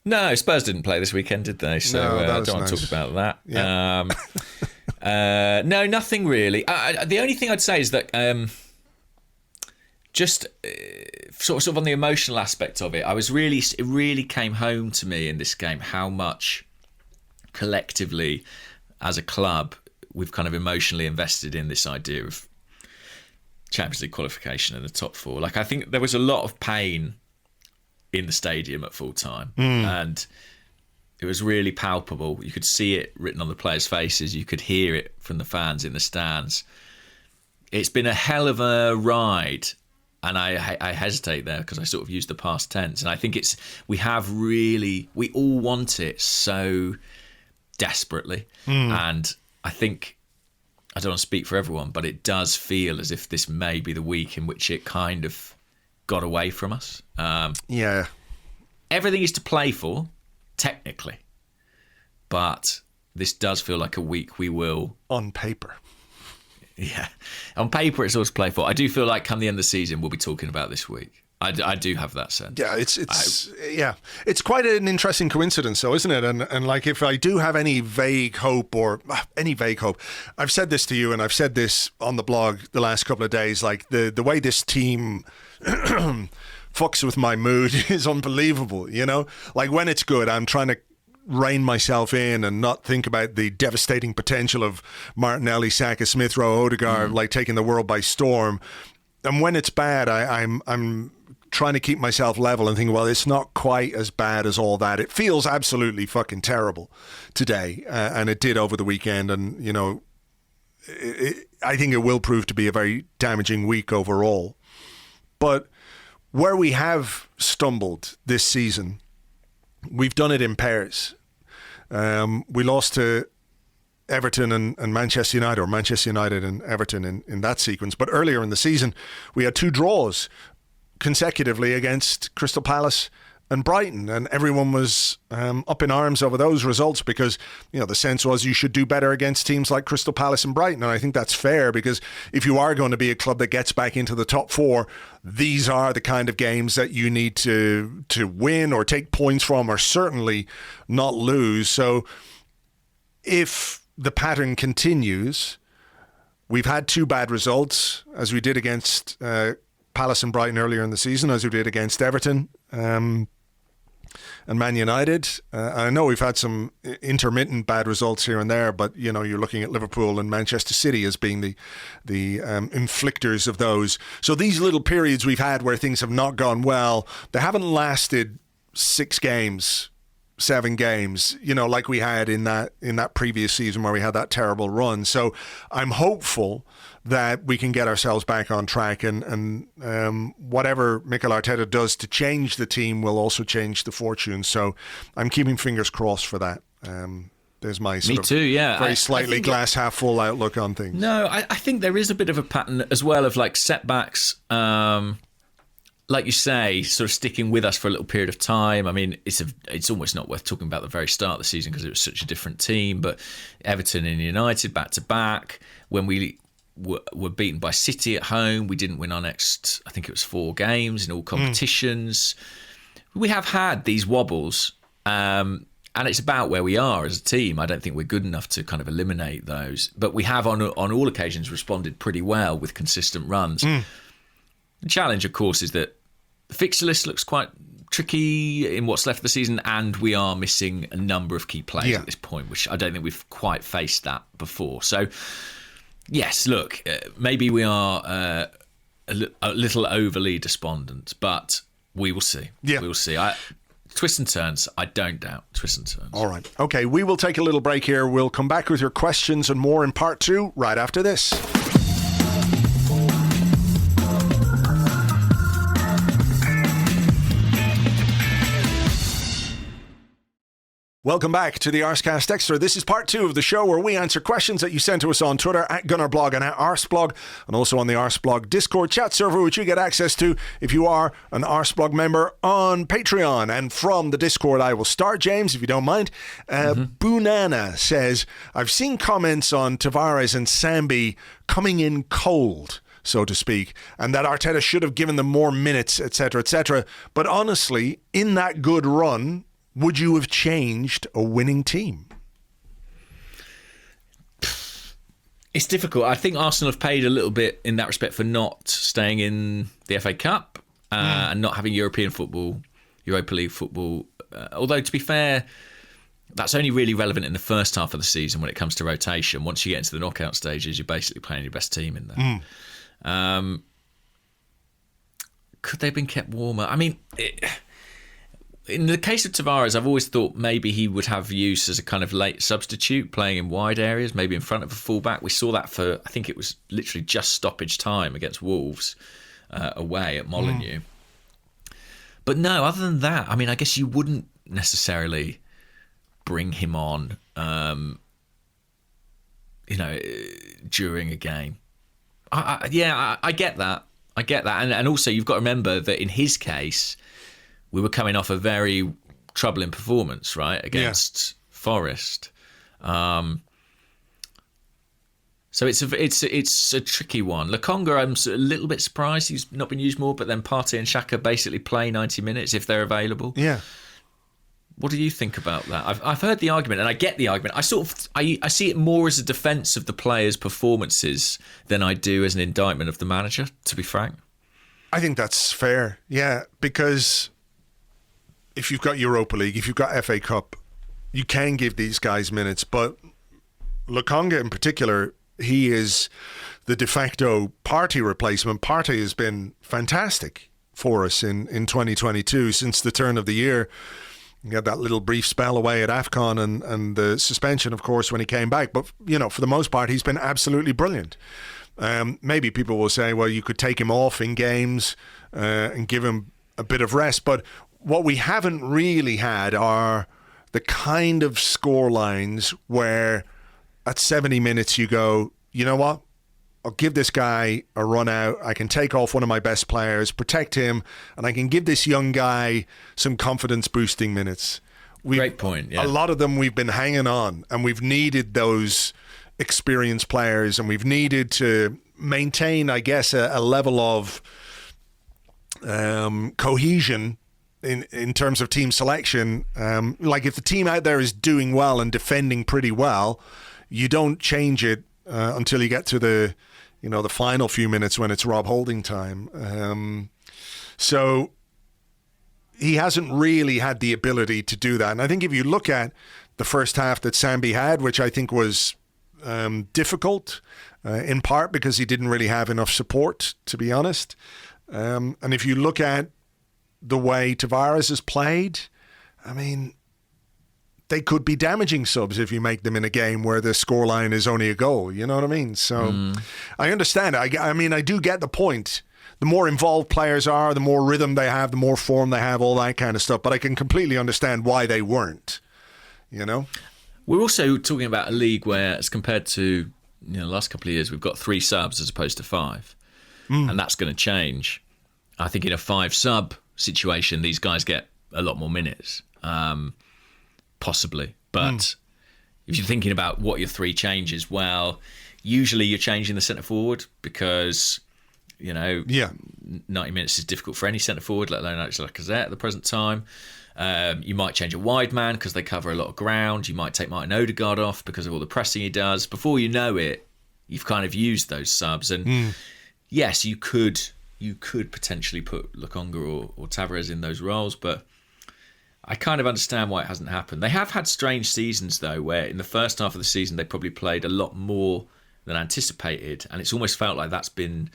No, Spurs didn't play this weekend, did they? So I don't want to talk about that. Yeah. No, nothing really. The only thing I'd say is that just sort of on the emotional aspect of it, it really came home to me in this game how much collectively as a club we've kind of emotionally invested in this idea of Champions League qualification in the top four. Like, I think there was a lot of pain in the stadium at full time, and it was really palpable. You could see it written on the players' faces. You could hear it from the fans in the stands. It's been a hell of a ride, and I hesitate there because I sort of use the past tense. And I think we all want it so desperately. And I think, I don't want to speak for everyone, but it does feel as if this may be the week in which it kind of got away from us. Everything is to play for, technically, but this does feel like a week we will... On paper. Yeah. On paper, it's always to play for. I do feel like come the end of the season, we'll be talking about this week. I do have that sense. Yeah, it's quite an interesting coincidence, though, isn't it? And like, if I do have any vague hope, I've said this to you, and I've said this on the blog the last couple of days. Like, the way this team fucks with my mood is unbelievable. You know, like when it's good, I'm trying to rein myself in and not think about the devastating potential of Martinelli, Saka, Smith Rowe, Odegaard, like taking the world by storm. And when it's bad, I'm trying to keep myself level and think, well, it's not quite as bad as all that. It feels absolutely fucking terrible today, and it did over the weekend. And, you know, I think it will prove to be a very damaging week overall. But where we have stumbled this season, we've done it in pairs. We lost to Everton and Manchester United, or Manchester United and Everton in that sequence. But earlier in the season, we had 2 draws consecutively against Crystal Palace and Brighton, and everyone was up in arms over those results because, you know, the sense was you should do better against teams like Crystal Palace and Brighton. And I think that's fair, because if you are going to be a club that gets back into the top 4, these are the kind of games that you need to win or take points from, or certainly not lose. So if the pattern continues, we've had 2 bad results, as we did against Palace and Brighton earlier in the season, as we did against Everton and Man United. I know we've had some intermittent bad results here and there, but, you know, you're looking at Liverpool and Manchester City as being the inflictors of those. So these little periods we've had where things have not gone well, they haven't lasted 6 games, 7 games, you know, like we had in that previous season where we had that terrible run. So I'm hopeful that we can get ourselves back on track, and whatever Mikel Arteta does to change the team will also change the fortune. So I'm keeping fingers crossed for that. There's my Me too, yeah. very I slightly think glass half full outlook on things. No, I think there is a bit of a pattern as well of like setbacks. Like you say, sort of sticking with us for a little period of time. I mean, it's almost not worth talking about the very start of the season because it was such a different team. But Everton and United back to back. When we were beaten by City at home, we didn't win our next, I think it was 4 games in all competitions. We have had these wobbles, and it's about where we are as a team. I don't think we're good enough to kind of eliminate those. But we have on all occasions responded pretty well with consistent runs. The challenge, of course, is that the fixture list looks quite tricky in what's left of the season, and we are missing a number of key players at this point, which I don't think we've quite faced that before. So, yes, look, maybe we are a little overly despondent, but we will see. Yeah. We will see. Twists and turns, I don't doubt. Twists and turns. All right. Okay, we will take a little break here. We'll come back with your questions and more in part 2 right after this. Welcome back to the Arsecast Extra. This is part 2 of the show where we answer questions that you sent to us on Twitter at Gunnerblog and at Arseblog, and also on the Arseblog Discord chat server, which you get access to if you are an Arseblog member on Patreon. And from the Discord, I will start, James, if you don't mind. Bunana says, I've seen comments on Tavares and Sambi coming in cold, so to speak, and that Arteta should have given them more minutes, etc., etc. But honestly, in that good run, would you have changed a winning team? It's difficult. I think Arsenal have paid a little bit in that respect for not staying in the FA Cup and not having European football, Europa League football. Although, to be fair, that's only really relevant in the first half of the season when it comes to rotation. Once you get into the knockout stages, you're basically playing your best team in there. Could they have been kept warmer? I mean... In the case of Tavares, I've always thought maybe he would have use as a kind of late substitute, playing in wide areas, maybe in front of a fullback. We saw that for, I think it was literally just stoppage time against Wolves away at Molineux. But no, other than that, I mean, I guess you wouldn't necessarily bring him on, during a game. I get that. I get that. And also, you've got to remember that in his case... we were coming off a very troubling performance, right, against Forest. So it's a tricky one. Lokonga, I'm a little bit surprised he's not been used more, but then Partey and Xhaka basically play 90 minutes if they're available. Yeah. What do you think about that? I've heard the argument, and I get the argument. I see it more as a defence of the players' performances than I do as an indictment of the manager, to be frank. I think that's fair, yeah, because... if you've got Europa League, if you've got FA Cup, you can give these guys minutes. But Lokonga in particular, he is the de facto Partey replacement. Partey has been fantastic for us in 2022 since the turn of the year. He had that little brief spell away at AFCON and the suspension, of course, when he came back. But, for the most part, he's been absolutely brilliant. Maybe people will say, well, you could take him off in games and give him a bit of rest. But what we haven't really had are the kind of score lines where at 70 minutes you go, you know what? I'll give this guy a run out. I can take off one of my best players, protect him, and I can give this young guy some confidence-boosting minutes. Great point, yeah. A lot of them we've been hanging on, and we've needed those experienced players, and we've needed to maintain, I guess, a level of cohesion in terms of team selection. Like if the team out there is doing well and defending pretty well, you don't change it until you get to the final few minutes when it's Rob Holding time. So he hasn't really had the ability to do that. And I think if you look at the first half that Sambi had, which I think was difficult, in part because he didn't really have enough support, to be honest. And if you look at the way Tavares has played, I mean, they could be damaging subs if you make them in a game where the scoreline is only a goal. You know what I mean? So I understand. I mean, I do get the point. The more involved players are, the more rhythm they have, the more form they have, all that kind of stuff. But I can completely understand why they weren't, We're also talking about a league where, as compared to the last couple of years, we've got 3 subs as opposed to 5. And that's going to change. I think in a 5-sub situation, these guys get a lot more minutes, possibly. But if you're thinking about what your 3 changes, well, usually you're changing the centre forward because, 90 minutes is difficult for any centre forward, let alone Alexandre Lacazette at the present time. You might change a wide man because they cover a lot of ground. You might take Martin Odegaard off because of all the pressing he does. Before you know it, you've kind of used those subs. And yes, you could potentially put Lokonga or Tavares in those roles, but I kind of understand why it hasn't happened. They have had strange seasons, though, where in the first half of the season they probably played a lot more than anticipated, and it's almost felt like that's been,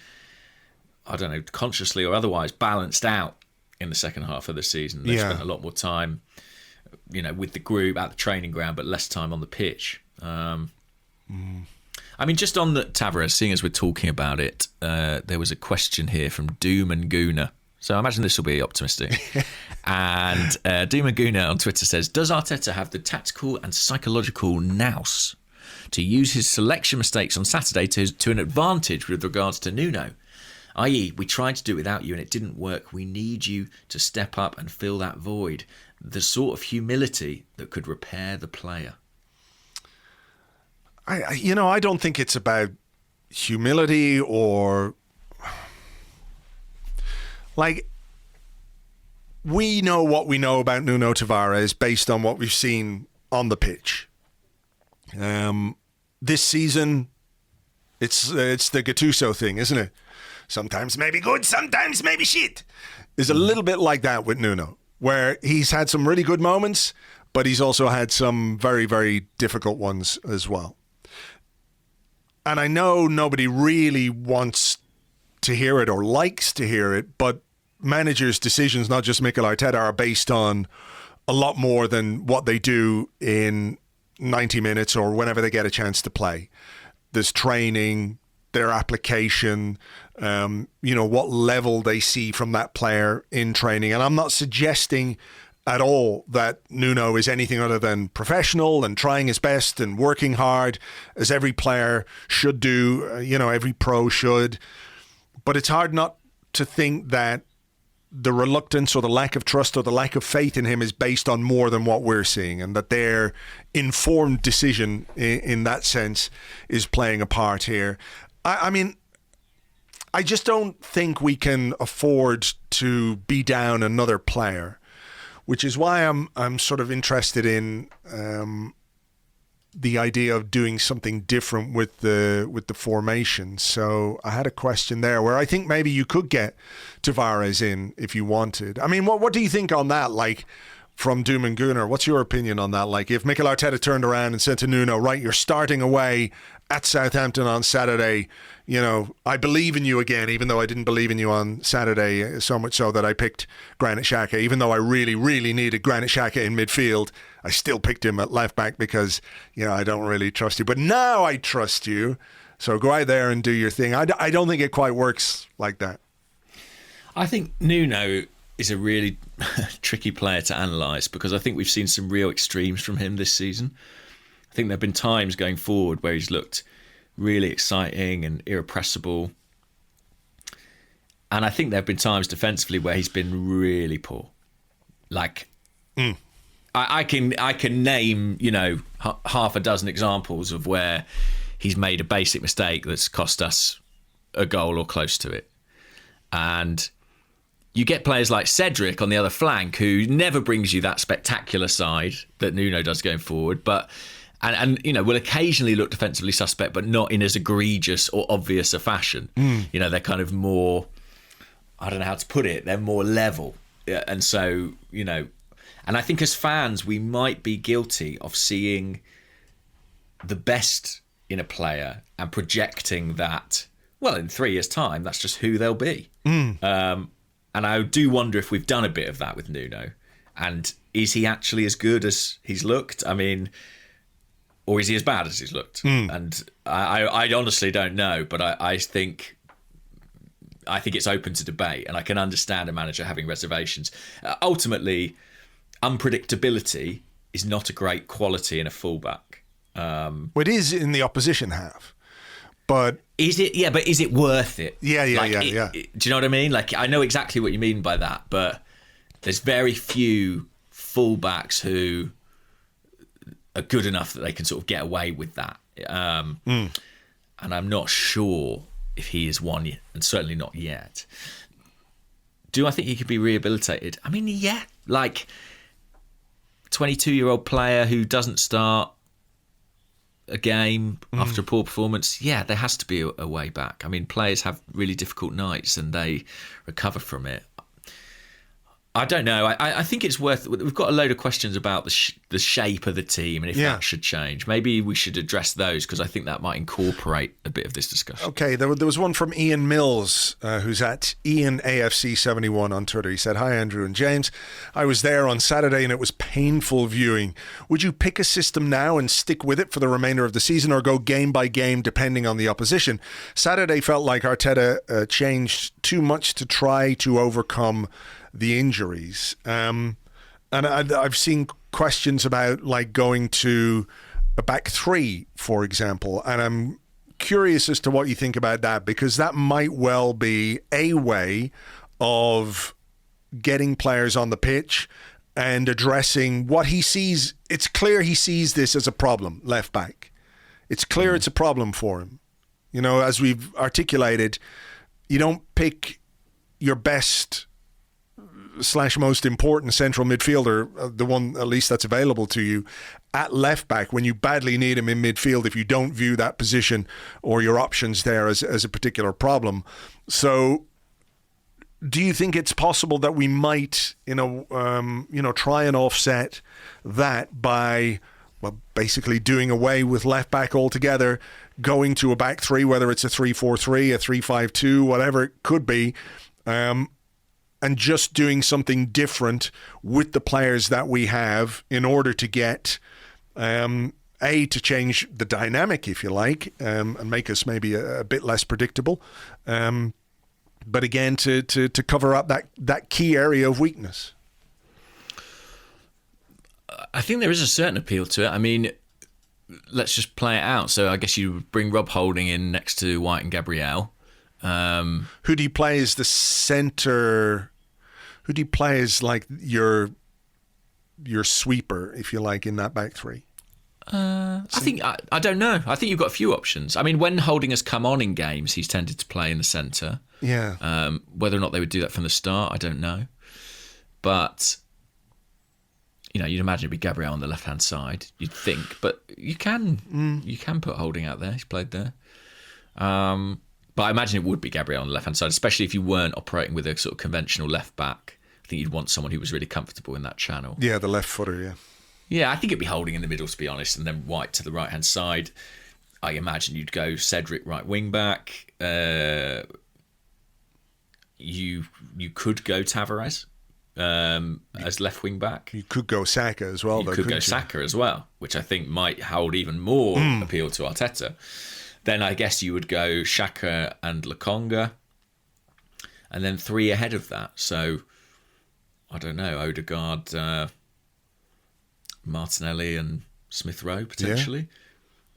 I don't know, consciously or otherwise balanced out in the second half of the season. They've spent a lot more time, with the group at the training ground, but less time on the pitch. I mean, just on the Tavares, seeing as we're talking about it, there was a question here from Doom and Gooner. So I imagine this will be optimistic. And Doom and Gooner on Twitter says, does Arteta have the tactical and psychological nous to use his selection mistakes on Saturday to an advantage with regards to Nuno? I.e., we tried to do it without you and it didn't work. We need you to step up and fill that void. The sort of humility that could repair the player. I don't think it's about humility or we know what we know about Nuno Tavares based on what we've seen on the pitch. This season, it's the Gattuso thing, isn't it? Sometimes maybe good, sometimes maybe shit. It's a little bit like that with Nuno, where he's had some really good moments, but he's also had some very, very difficult ones as well. And I know nobody really wants to hear it or likes to hear it, but managers' decisions, not just Mikel Arteta, are based on a lot more than what they do in 90 minutes or whenever they get a chance to play. There's training, their application, what level they see from that player in training. And I'm not suggesting at all that Nuno is anything other than professional and trying his best and working hard, as every player should do, every pro should. But it's hard not to think that the reluctance or the lack of trust or the lack of faith in him is based on more than what we're seeing, and that their informed decision in that sense is playing a part here. I mean, I just don't think we can afford to be down another player, which is why I'm sort of interested in the idea of doing something different with the formation. So I had a question there where I think maybe you could get Tavares in if you wanted. I mean, what do you think on that? Like, from Doom and Gunnar, what's your opinion on that? Like, if Mikel Arteta turned around and said to Nuno, right, you're starting away at Southampton on Saturday, I believe in you again, even though I didn't believe in you on Saturday, so much so that I picked Granit Xhaka, even though I really, really needed Granit Xhaka in midfield. I still picked him at left back because, I don't really trust you. But now I trust you. So go out there and do your thing. I don't think it quite works like that. I think Nuno is a really tricky player to analyse because I think we've seen some real extremes from him this season. I think there have been times going forward where he's looked really exciting and irrepressible. And I think there have been times defensively where he's been really poor. Like, I can name, half a dozen examples of where he's made a basic mistake that's cost us a goal or close to it. And you get players like Cedric on the other flank who never brings you that spectacular side that Nuno does going forward, but and will occasionally look defensively suspect, but not in as egregious or obvious a fashion. They're kind of more, I don't know how to put it, they're more level. And so, and I think as fans, we might be guilty of seeing the best in a player and projecting that, well, in 3 years' time, that's just who they'll be. And I do wonder if we've done a bit of that with Nuno. And is he actually as good as he's looked? I mean, or is he as bad as he's looked? And I honestly don't know, but I think it's open to debate, and I can understand a manager having reservations. Ultimately, unpredictability is not a great quality in a fullback. It is in the opposition half, but is it? Yeah, but is it worth it? Yeah. Do you know what I mean? Like, I know exactly what you mean by that, but there's very few fullbacks who are good enough that they can sort of get away with that. And I'm not sure if he is one yet, and certainly not yet. Do I think he could be rehabilitated? I mean, yeah, like 22-year-old player who doesn't start a game after a poor performance. Yeah, there has to be a way back. I mean, players have really difficult nights and they recover from it. I don't know. I think it's worth. We've got a load of questions about the shape of the team and if that should change. Maybe we should address those because I think that might incorporate a bit of this discussion. Okay, there was one from Ian Mills, who's at IanAFC71 on Twitter. He said, "Hi Andrew and James. I was there on Saturday and it was painful viewing. Would you pick a system now and stick with it for the remainder of the season or go game by game depending on the opposition? Saturday felt like Arteta changed too much to try to overcome the injuries. And I've seen questions about like going to a back three, for example, and I'm curious as to what you think about that, because that might well be a way of getting players on the pitch and addressing what he sees. It's clear he sees this as a problem, left back. It's clear it's a problem for him. You know, as we've articulated, you don't pick your best / most important central midfielder, the one at least that's available to you, at left back when you badly need him in midfield if you don't view that position or your options there as a particular problem. So do you think it's possible that we might, try and offset that by, well, basically doing away with left back altogether, going to a back three, whether it's a 3-4-3, a 3-5-2, whatever it could be, and just doing something different with the players that we have in order to get, to change the dynamic, if you like, and make us maybe a bit less predictable. But again, to cover up that key area of weakness. I think there is a certain appeal to it. I mean, let's just play it out. So I guess you bring Rob Holding in next to White and Gabriel. Who do you play as the centre? Who do you play as like your sweeper, if you like, in that back three? I think I don't know. I think you've got a few options. I mean, when Holding has come on in games, he's tended to play in the centre. Yeah. Whether or not they would do that from the start, I don't know. But you'd imagine it'd be Gabriel on the left-hand side. You'd think, but you can put Holding out there. He's played there. But I imagine it would be Gabriel on the left-hand side, especially if you weren't operating with a sort of conventional left-back. I think you'd want someone who was really comfortable in that channel. Yeah, the left footer, yeah. Yeah, I think it'd be Holding in the middle, to be honest, and then White to the right-hand side. I imagine you'd go Cedric right wing-back. You could go Tavares as left wing-back. You could go Saka as well, You could go Saka as well, which I think might hold even more appeal to Arteta. Then I guess you would go Xhaka and Lokonga, and then three ahead of that. So, I don't know, Odegaard, Martinelli and Smith Rowe, potentially.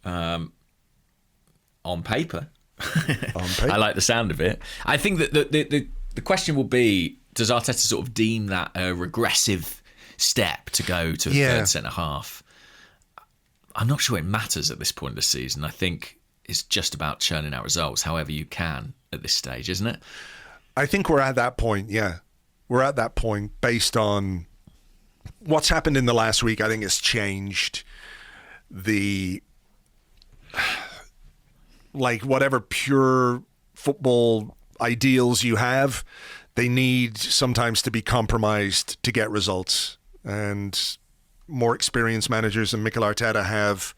Yeah. On paper. I like the sound of it. I think that the question will be, does Arteta sort of deem that a regressive step to go to a third centre-half? I'm not sure it matters at this point of the season. I think it's just about churning out results however you can at this stage, isn't it? I think we're at that point, yeah. We're at that point based on what's happened in the last week. I think it's changed whatever pure football ideals you have, they need sometimes to be compromised to get results. And more experienced managers than Mikel Arteta have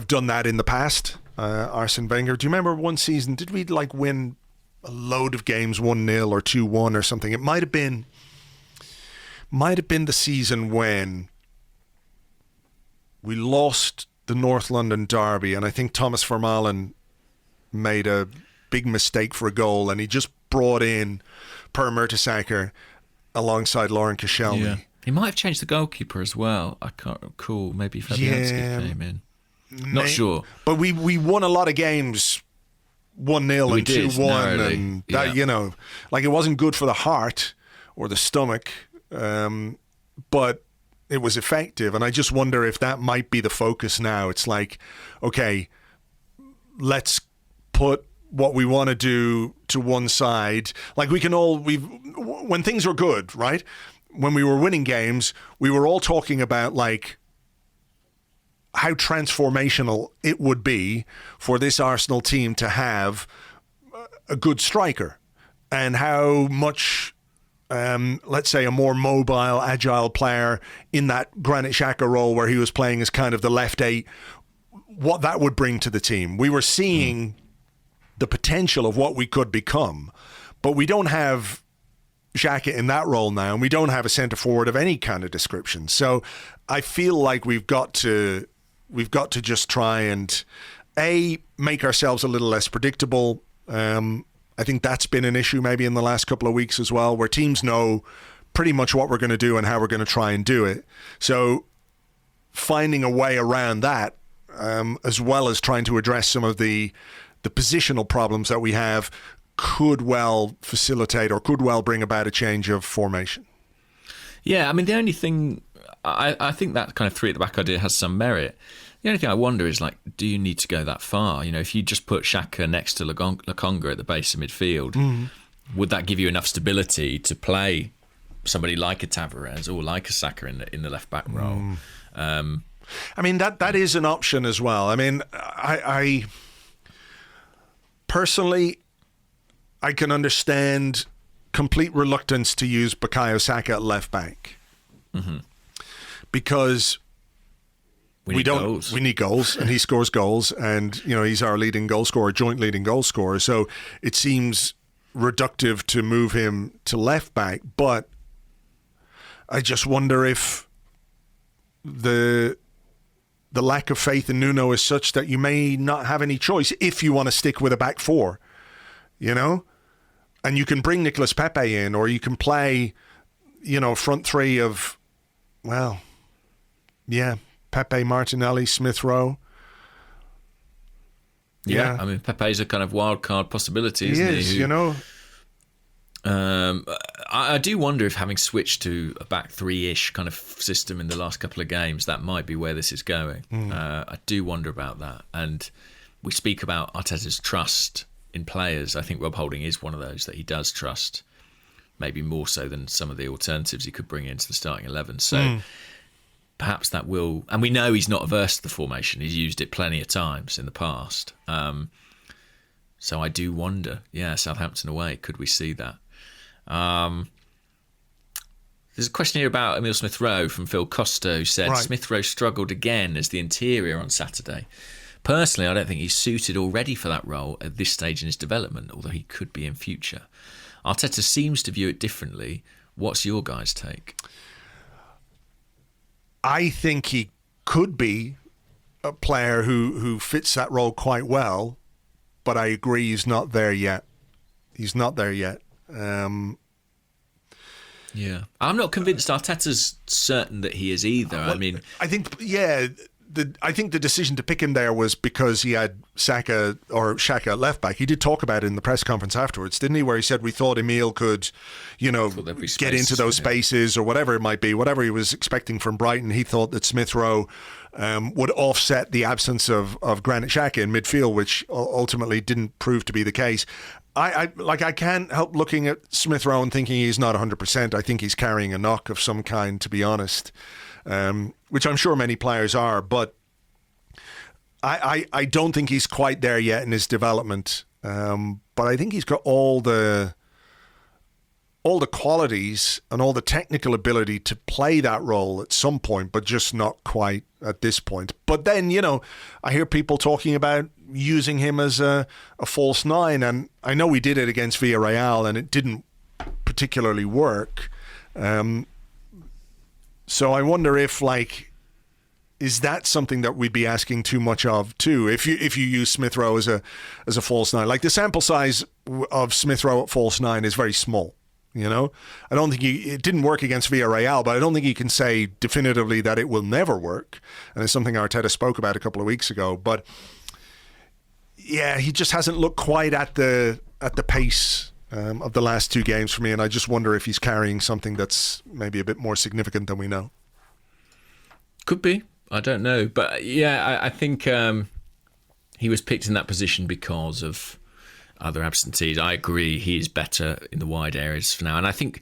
done that in the past. Arsene Wenger, do you remember one season, did we win a load of games 1-0 or 2-1 or something? It might have been the season when we lost the North London derby, and I think Thomas Vermaelen made a big mistake for a goal, and he just brought in Per Mertesacker alongside Lauren Koscielny. He might have changed the goalkeeper as well. I can't recall. Maybe Fabianski came in. Not sure. But we won a lot of games 1-0 and 2-1. And that, it wasn't good for the heart or the stomach, but it was effective. And I just wonder if that might be the focus now. It's like, okay, let's put what we want to do to one side. Like when things were good, right? When we were winning games, we were all talking about like how transformational it would be for this Arsenal team to have a good striker, and how much, let's say, a more mobile, agile player in that Granit Xhaka role where he was playing as kind of the left 8, what that would bring to the team. We were seeing the potential of what we could become, but we don't have Xhaka in that role now, and we don't have a centre forward of any kind of description. So I feel like we've got to just try and make ourselves a little less predictable. I think that's been an issue maybe in the last couple of weeks as well, where teams know pretty much what we're going to do and how we're going to try and do it. So finding a way around that, as well as trying to address some of the positional problems that we have, could well facilitate or could well bring about a change of formation. Yeah, I mean, the only thing, I think that kind of 3 at the back idea has some merit. The only thing I wonder is, like, do you need to go that far? If you just put Xhaka next to Lokonga at the base of midfield, would that give you enough stability to play somebody like a Tavares or like a Saka in the left back role? I mean, that is an option as well. I mean, I personally, I can understand complete reluctance to use Bukayo Saka at left back, because we need goals, and he scores goals, and he's our leading goal scorer, joint leading goal scorer. So it seems reductive to move him to left back, but I just wonder if the lack of faith in Nuno is such that you may not have any choice if you want to stick with a back 4, and you can bring Nicolas Pepe in, or you can play, front 3 of, Pepe, Martinelli, Smith Rowe. Yeah, I mean, Pepe's a kind of wild card possibility, isn't he? I do wonder if, having switched to a back 3-ish kind of system in the last couple of games, that might be where this is going. I do wonder about that. And we speak about Arteta's trust in players. I think Rob Holding is one of those that he does trust, maybe more so than some of the alternatives he could bring into the starting 11. So perhaps that will, and we know he's not averse to the formation. He's used it plenty of times in the past. So I do wonder, Southampton away, could we see that? There's a question here about Emile Smith Rowe from Phil Costa, who said Smith Rowe struggled again as the interior on Saturday. Personally, I don't think he's suited or ready for that role at this stage in his development, although he could be in future. Arteta seems to view it differently. What's your guys' take? I think he could be a player who fits that role quite well, but I agree he's not there yet. He's not there yet. I'm not convinced Arteta's certain that he is either. I think the decision to pick him there was because he had Saka or Xhaka at left back. He did talk about it in the press conference afterwards, didn't he? Where he said we thought Emile could, get into those spaces or whatever it might be, whatever he was expecting from Brighton. He thought that Smith Rowe would offset the absence of Granit Xhaka in midfield, which ultimately didn't prove to be the case. I can't help looking at Smith Rowe and thinking he's not 100%. I think he's carrying a knock of some kind, to be honest, which I'm sure many players are. But I don't think he's quite there yet in his development. But I think he's got all the qualities and all the technical ability to play that role at some point, but just not quite at this point. But then, I hear people talking about using him as a false 9, and I know we did it against Villarreal and it didn't particularly work. So I wonder if, is that something that we'd be asking too much of too? If you use Smith Rowe as a false 9, like the sample size of Smith Rowe at false 9 is very small. You know, I don't think it didn't work against Villarreal, but I don't think you can say definitively that it will never work. And it's something Arteta spoke about a couple of weeks ago. But yeah, he just hasn't looked quite at the pace of the last two games for me. And I just wonder if he's carrying something that's maybe a bit more significant than we know. Could be. I don't know. But yeah, I think he was picked in that position because of other absentees. I agree, he is better in the wide areas for now, and I think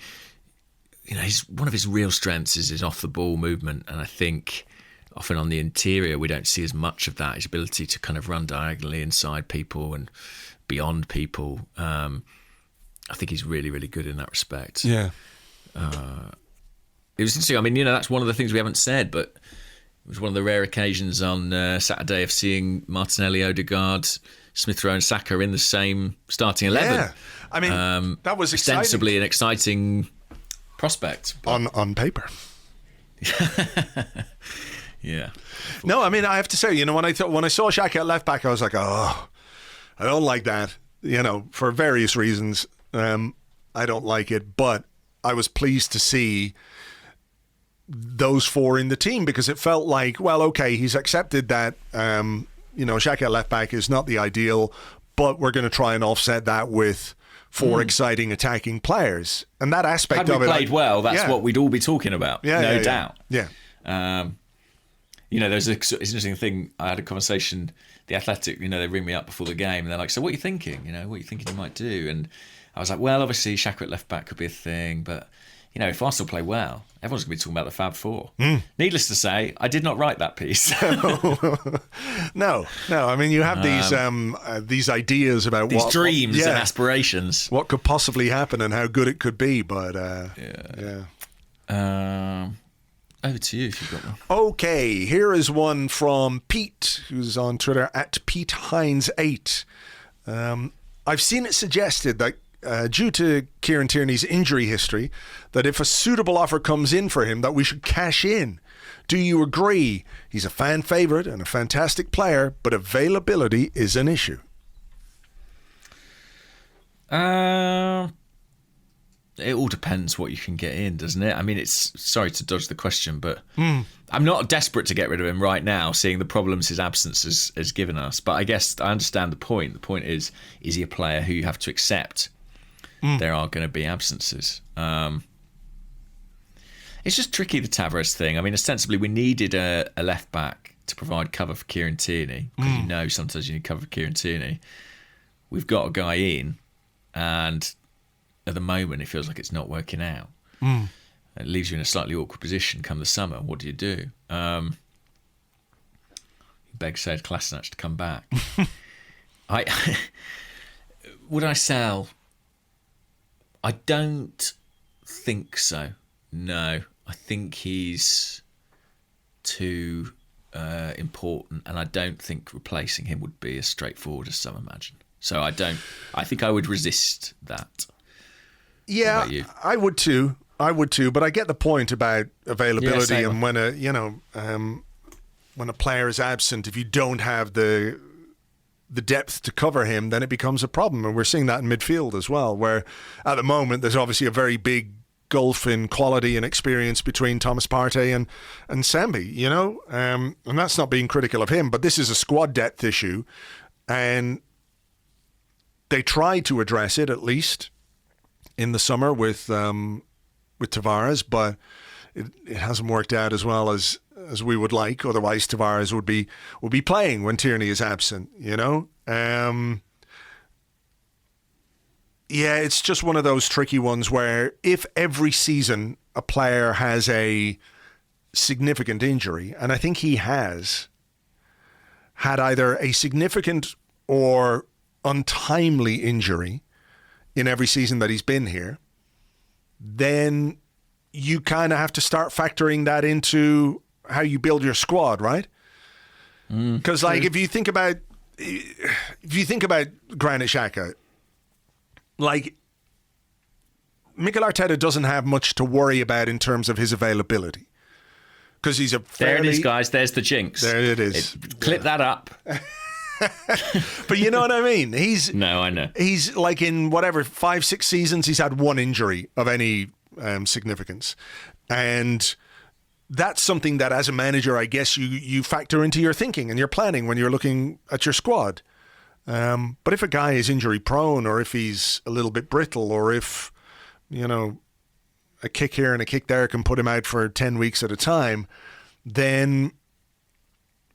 one of his real strengths is his off the ball movement, and I think often on the interior we don't see as much of that, his ability to kind of run diagonally inside people and beyond people. I think he's really, really good in that respect. Yeah. It was interesting. I mean, that's one of the things we haven't said, but it was one of the rare occasions on Saturday of seeing Martinelli, Odegaard, Smith Rowe and Saka in the same starting 11. Yeah, I mean, that was ostensibly an exciting prospect. On paper. Yeah. No, I mean, I have to say, when I saw Xhaka at left back, I was like, oh, I don't like that. For various reasons, I don't like it. But I was pleased to see those four in the team, because it felt like, well, okay, he's accepted that Xhaka at left back is not the ideal, but we're going to try and offset that with four exciting attacking players. And that aspect of it, played well, that's what we'd all be talking about, no doubt. Yeah. There's an interesting thing. I had a conversation, The Athletic, they ring me up before the game and they're like, so what are you thinking? What are you thinking you might do? And I was like, well, obviously Xhaka at left back could be a thing, but if Arsenal play well, everyone's going to be talking about the Fab Four. Needless to say, I did not write that piece. No. I mean, you have these ideas about these dreams and aspirations, what could possibly happen and how good it could be. But over to you if you've got one. Okay, here is one from Pete, who's on Twitter at PeteHines8. I've seen it suggested that due to Kieran Tierney's injury history, that if a suitable offer comes in for him, that we should cash in. Do you agree? He's a fan favourite and a fantastic player, but availability is an issue. It all depends what you can get in, doesn't it? I mean, sorry to dodge the question, but I'm not desperate to get rid of him right now, seeing the problems his absence has given us. But I guess I understand the point. The point is he a player who you have to accept there are going to be absences? It's just tricky, the Tavares thing. I mean, ostensibly, we needed a left back to provide cover for Kieran Tierney, because sometimes you need cover for Kieran Tierney. We've got a guy in, and at the moment, it feels like it's not working out. It leaves you in a slightly awkward position come the summer. What do you do? Beg said Kolasinac to come back. Would I sell? I don't think so. No, I think he's too important, and I don't think replacing him would be as straightforward as some imagine. So I think I would resist that. Yeah, I would too. But I get the point about availability, and when a player is absent, if you don't have the depth to cover him, then it becomes a problem. And we're seeing that in midfield as well, where at the moment there's obviously a very big gulf in quality and experience between Thomas Partey and Sambi, and that's not being critical of him, but this is a squad depth issue, and they tried to address it at least in the summer with Tavares, but it hasn't worked out as well as we would like. Otherwise, Tavares would be playing when Tierney is absent. Yeah, it's just one of those tricky ones where if every season a player has a significant injury, and I think he has had either a significant or untimely injury in every season that he's been here, then you kind of have to start factoring that into how you build your squad, right? Because if you think about Granit Xhaka, like Mikel Arteta doesn't have much to worry about in terms of his availability, because he's a fairly... There it is, guys. There's the jinx. There it is. Clip that up. But you know what I mean? No, I know. He's like in whatever 5-6 seasons, he's had one injury of any significance, and that's something that as a manager, I guess you factor into your thinking and your planning when you're looking at your squad. But if a guy is injury prone, or if he's a little bit brittle, or if, you know, a kick here and a kick there can put him out for 10 weeks at a time, then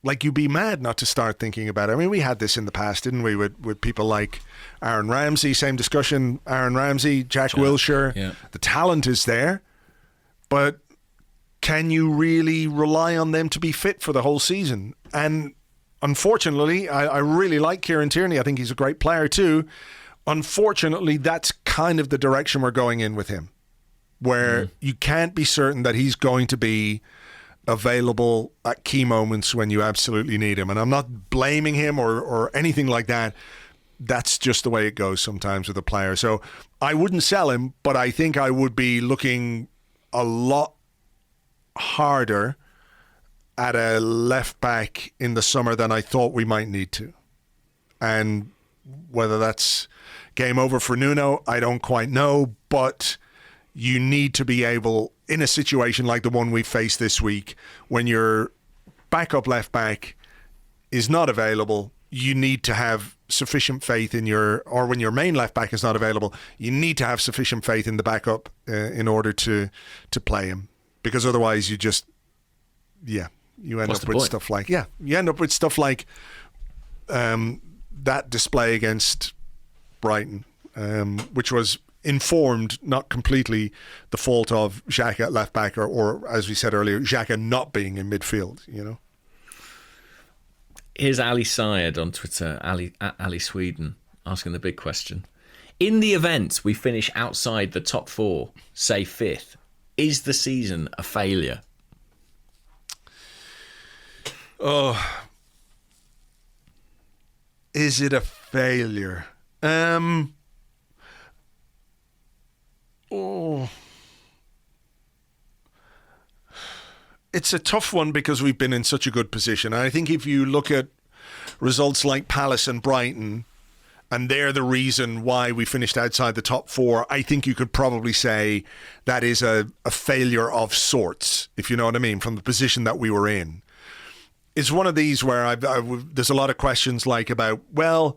like you'd be mad not to start thinking about it. I mean, we had this in the past, didn't we, with people like Aaron Ramsey, same discussion, Aaron Ramsey, Jack Wilshere. Yeah. The talent is there, but can you really rely on them to be fit for the whole season? And unfortunately, I really like Kieran Tierney. I think he's a great player too. Unfortunately, that's kind of the direction we're going in with him, where you can't be certain that he's going to be available at key moments when you absolutely need him. And I'm not blaming him or anything like that. That's just the way it goes sometimes with a player. So I wouldn't sell him, but I think I would be looking a lot harder at a left back in the summer than I thought we might need to. And whether that's game over for Nuno, I don't quite know, but you need to be able, in a situation like the one we faced this week, when your backup left back is not available, you need to have sufficient faith in or when your main left back is not available, you need to have sufficient faith in the backup in order to play him. Because otherwise you just, you end up with stuff like, that display against Brighton, which was informed, not completely the fault of Xhaka at left back, or as we said earlier, Xhaka not being in midfield, you know. Here's Ali Syed on Twitter, Ali Sweden, asking the big question. In the event we finish outside the top 4, say 5th, is the season a failure? Oh, is it a failure? It's a tough one because we've been in such a good position. And I think if you look at results like Palace and Brighton, and they're the reason why we finished outside the top 4, I think you could probably say that is a failure of sorts, if you know what I mean, from the position that we were in. It's one of these where there's a lot of questions like about, well,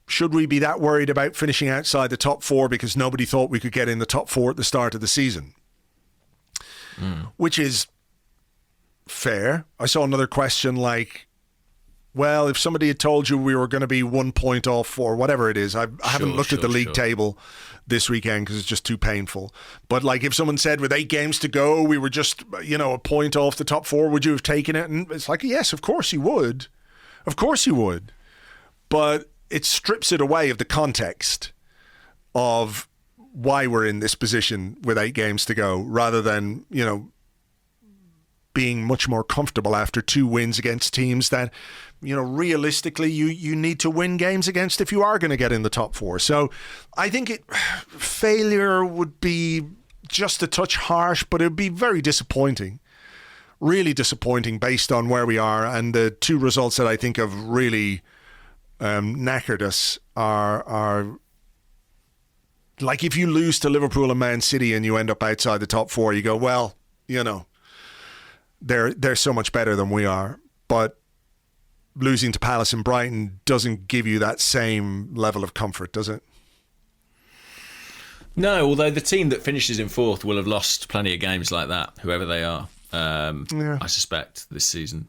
should we be that worried about finishing outside the top 4 because nobody thought we could get in the top 4 at the start of the season? Which is fair. I saw another question like, well, if somebody had told you we were going to be 1 point off or whatever it is, I haven't looked at the league table this weekend because it's just too painful. But like if someone said with 8 games to go, we were just, a point off the top 4, would you have taken it? And it's like, yes, of course you would. Of course you would. But it strips it away of the context of why we're in this position with 8 games to go, rather than, being much more comfortable after 2 wins against teams that, realistically you need to win games against if you are going to get in the top 4. So I think failure would be just a touch harsh, but it would be very disappointing. Really disappointing based on where we are, and the 2 results that I think have really knackered us are like if you lose to Liverpool and Man City and you end up outside the top 4, you go, well, they're so much better than we are. But losing to Palace and Brighton doesn't give you that same level of comfort, does it? No, although the team that finishes in 4th will have lost plenty of games like that, whoever they are. I suspect this season.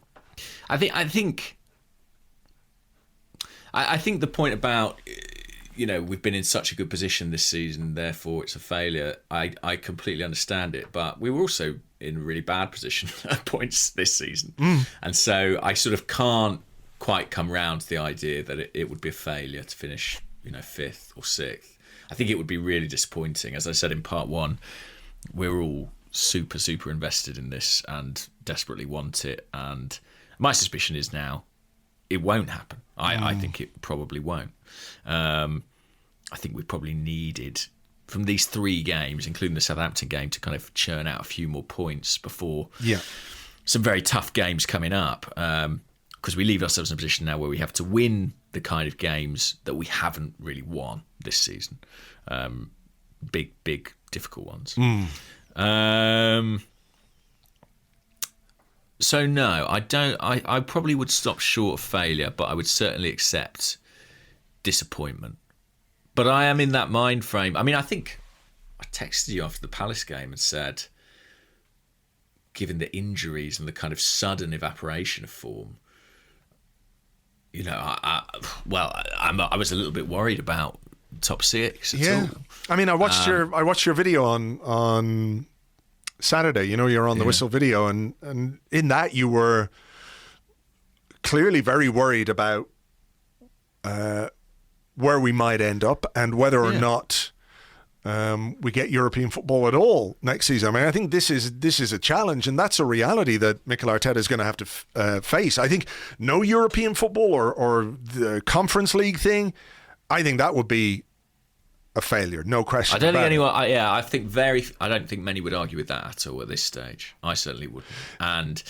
I think the point about, we've been in such a good position this season, therefore it's a failure. I completely understand it, but we were also in a really bad position at points this season. And so I sort of can't quite come round to the idea that it would be a failure to finish, 5th or 6th. I think it would be really disappointing. As I said in part 1, we're all super, super invested in this and desperately want it. And my suspicion is now it won't happen. I think it probably won't. I think we probably needed, from these 3 games, including the Southampton game, to kind of churn out a few more points before some very tough games coming up. Because we leave ourselves in a position now where we have to win the kind of games that we haven't really won this season. Big, difficult ones. So no, I don't. I probably would stop short of failure, but I would certainly accept disappointment. But I am in that mind frame. I mean, I think I texted you after the Palace game and said, given the injuries and the kind of sudden evaporation of form, you know, I was a little bit worried about top six at all. I mean, I watched your video on Saturday. You know, you're on the Whistle video, and in that you were clearly very worried about where we might end up and whether or not we get European football at all next season. I mean, I think this is a challenge, and that's a reality that Mikel Arteta is going to have to face. I think no European football or the Conference League thing, I think that would be a failure, no question. I don't think anyone. I don't think many would argue with that at all at this stage. I certainly wouldn't. And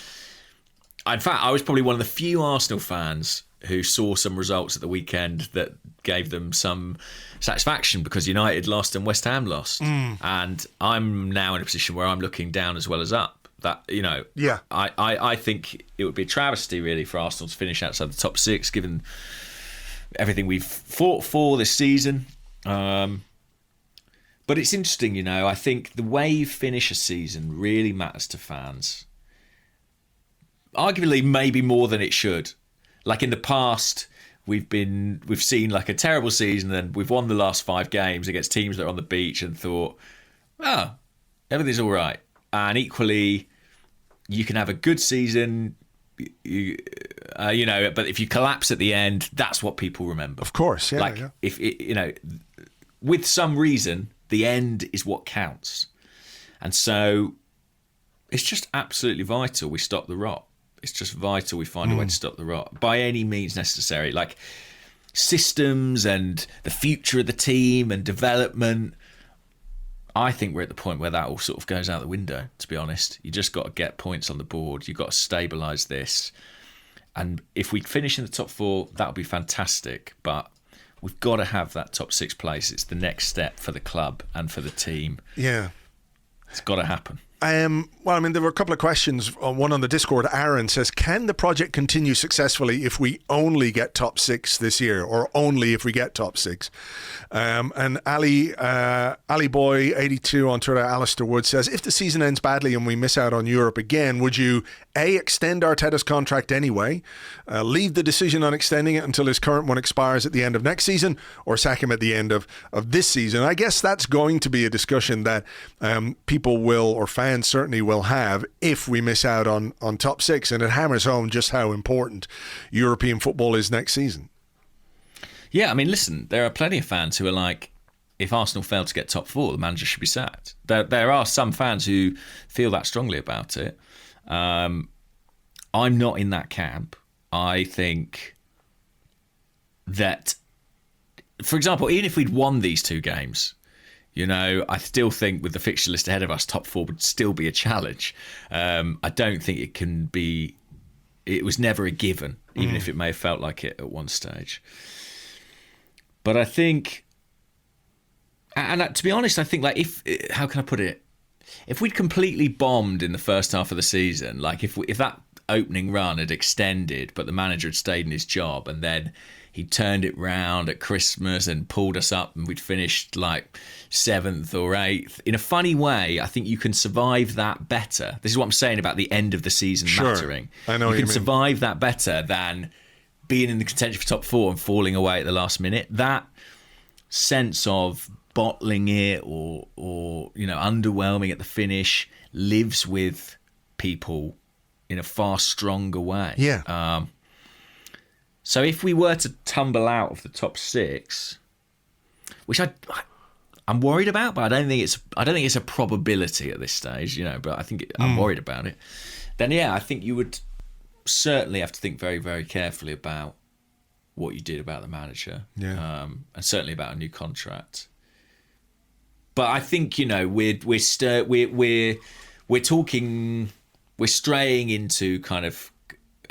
in fact, I was probably one of the few Arsenal fans who saw some results at the weekend that gave them some satisfaction, because United lost and West Ham lost. And I'm now in a position where I'm looking down as well as up. That, you know, I think it would be a travesty really for Arsenal to finish outside the top six, given everything we've fought for this season. But it's interesting, you know, I think the way you finish a season really matters to fans. Arguably, maybe more than it should. Like in the past, we've seen like a terrible season, and we've won the last 5 games against teams that are on the beach and thought, oh, everything's all right. And equally, you can have a good season, you know, but if you collapse at the end, that's what people remember. Of course, yeah. Like if you know, with some reason, the end is what counts, and so it's just absolutely vital we stop the rot. It's just vital we find a way to stop the rot by any means necessary. Like systems and the future of the team and development. I think we're at the point where that all sort of goes out the window, to be honest. You just got to get points on the board. You've got to stabilise this. And if we finish in the top 4, that would be fantastic. But we've got to have that top 6 place. It's the next step for the club and for the team. Yeah. It's got to happen. Well, I mean, there were a couple of questions. One on the Discord. Aaron says, can the project continue successfully if we only get top 6 this year, or only if we get top 6? And Ali Boy 82 on Twitter, Alistair Wood, says, if the season ends badly and we miss out on Europe again, would you A, extend Arteta's contract anyway, leave the decision on extending it until his current one expires at the end of next season, or sack him at the end of this season? I guess that's going to be a discussion that people will, or fans certainly will have, if we miss out on top 6, and it hammers home just how important European football is next season. Yeah, I mean, listen, there are plenty of fans who are like, if Arsenal fail to get top 4, the manager should be sacked. There are some fans who feel that strongly about it. I'm not in that camp. I think that, for example, even if we'd won these 2 games, you know, I still think with the fixture list ahead of us, top 4 would still be a challenge. I don't think it can be. It was never a given, even if it may have felt like it at one stage. But I think, and to be honest, I think, like, how can I put it? If we'd completely bombed in the first half of the season, like if that opening run had extended, but the manager had stayed in his job, and then he turned it round at Christmas and pulled us up, and we'd finished like 7th or 8th. In a funny way, I think you can survive that better. This is what I'm saying about the end of the season mattering. I know you can survive that better than being in the contention for top 4 and falling away at the last minute. That sense of bottling it or you know, underwhelming at the finish lives with people in a far stronger way. Yeah. So if we were to tumble out of the top 6, which I'm worried about, but I don't think it's a probability at this stage, you know. But I think I'm worried about it. Then yeah, I think you would certainly have to think very, very carefully about what you did about the manager, and certainly about a new contract. But I think, you know, we're talking, we're straying into kind of,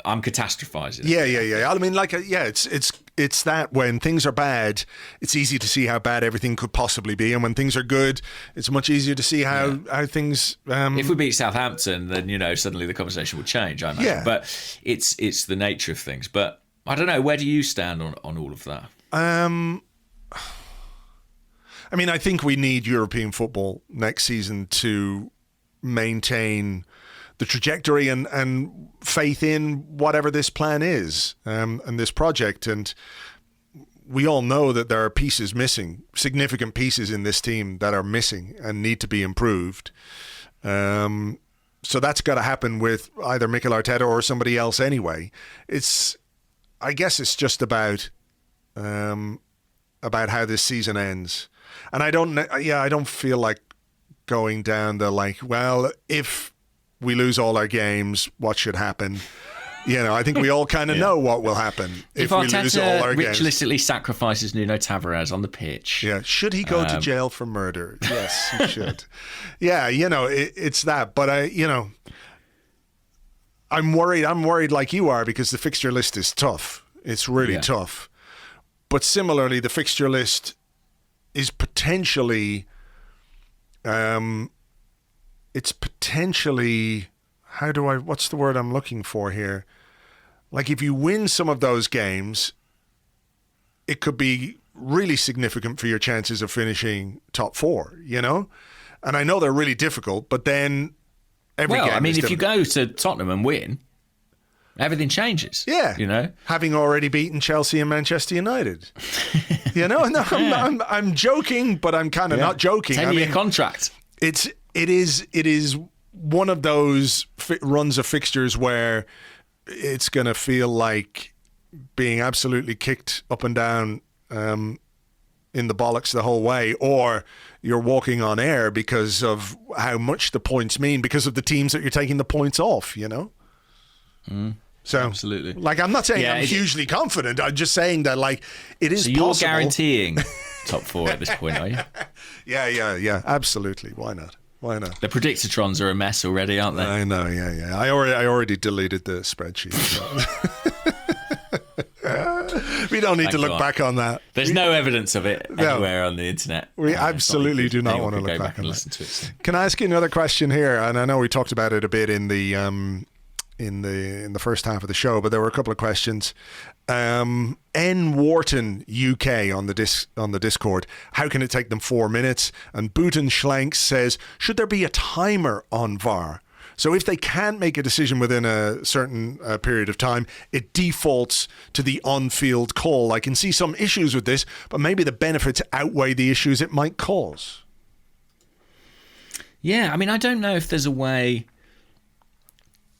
I'm catastrophizing. Yeah. I mean, like, it's it's that when things are bad, it's easy to see how bad everything could possibly be, and when things are good, it's much easier to see how things. If we beat Southampton, then suddenly the conversation will change. I imagine, Yeah. but it's the nature of things. But I don't know. Where do you stand on all of that? I mean, I think we need European football next season to maintain the trajectory and faith in whatever this plan is and this project. And we all know that there are pieces missing, significant pieces in this team that are missing and need to be improved. So that's got to happen with either Mikel Arteta or somebody else anyway. I guess it's just about how this season ends. And I don't feel like going down the if we lose all our games, what should happen? I think we all kind of know what will happen if we lose all our games. Ritualistically sacrifices Nuno Tavares on the pitch. Yeah, should he go to jail for murder? Yes, he should. Yeah, it's that. But I'm worried. I'm worried like you are because the fixture list is tough. It's really tough. But similarly, the fixture list is potentially, what's the word I'm looking for here? Like if you win some of those games, it could be really significant for your chances of finishing top four, And I know they're really difficult, but then every game is if you go to Tottenham and win, everything changes. Yeah. Having already beaten Chelsea and Manchester United. No, I'm joking, but I'm kind of not joking. 10-year contract. It is one of those runs of fixtures where it's going to feel like being absolutely kicked up and down in the bollocks the whole way, or you're walking on air because of how much the points mean, because of the teams that you're taking the points off, So, absolutely. I'm not saying I'm hugely confident. I'm just saying that, it is possible. So you're guaranteeing top four at this point, are you? Yeah. Absolutely. Why not? The Predictatrons are a mess already, aren't they? I know. Yeah. I already deleted the spreadsheet. So. We don't need to look back on that. There's no evidence of it anywhere on the internet. We absolutely do not want to look back on listen to it. Can I ask you another question here? And I know we talked about it a bit in the first half of the show, but there were a couple of questions. N Wharton UK on the Discord. How can it take them 4 minutes? And Booten Schlank says, should there be a timer on VAR? So if they can't make a decision within a certain period of time, it defaults to the on-field call. I can see some issues with this, but maybe the benefits outweigh the issues it might cause. Yeah, I mean, I don't know if there's a way.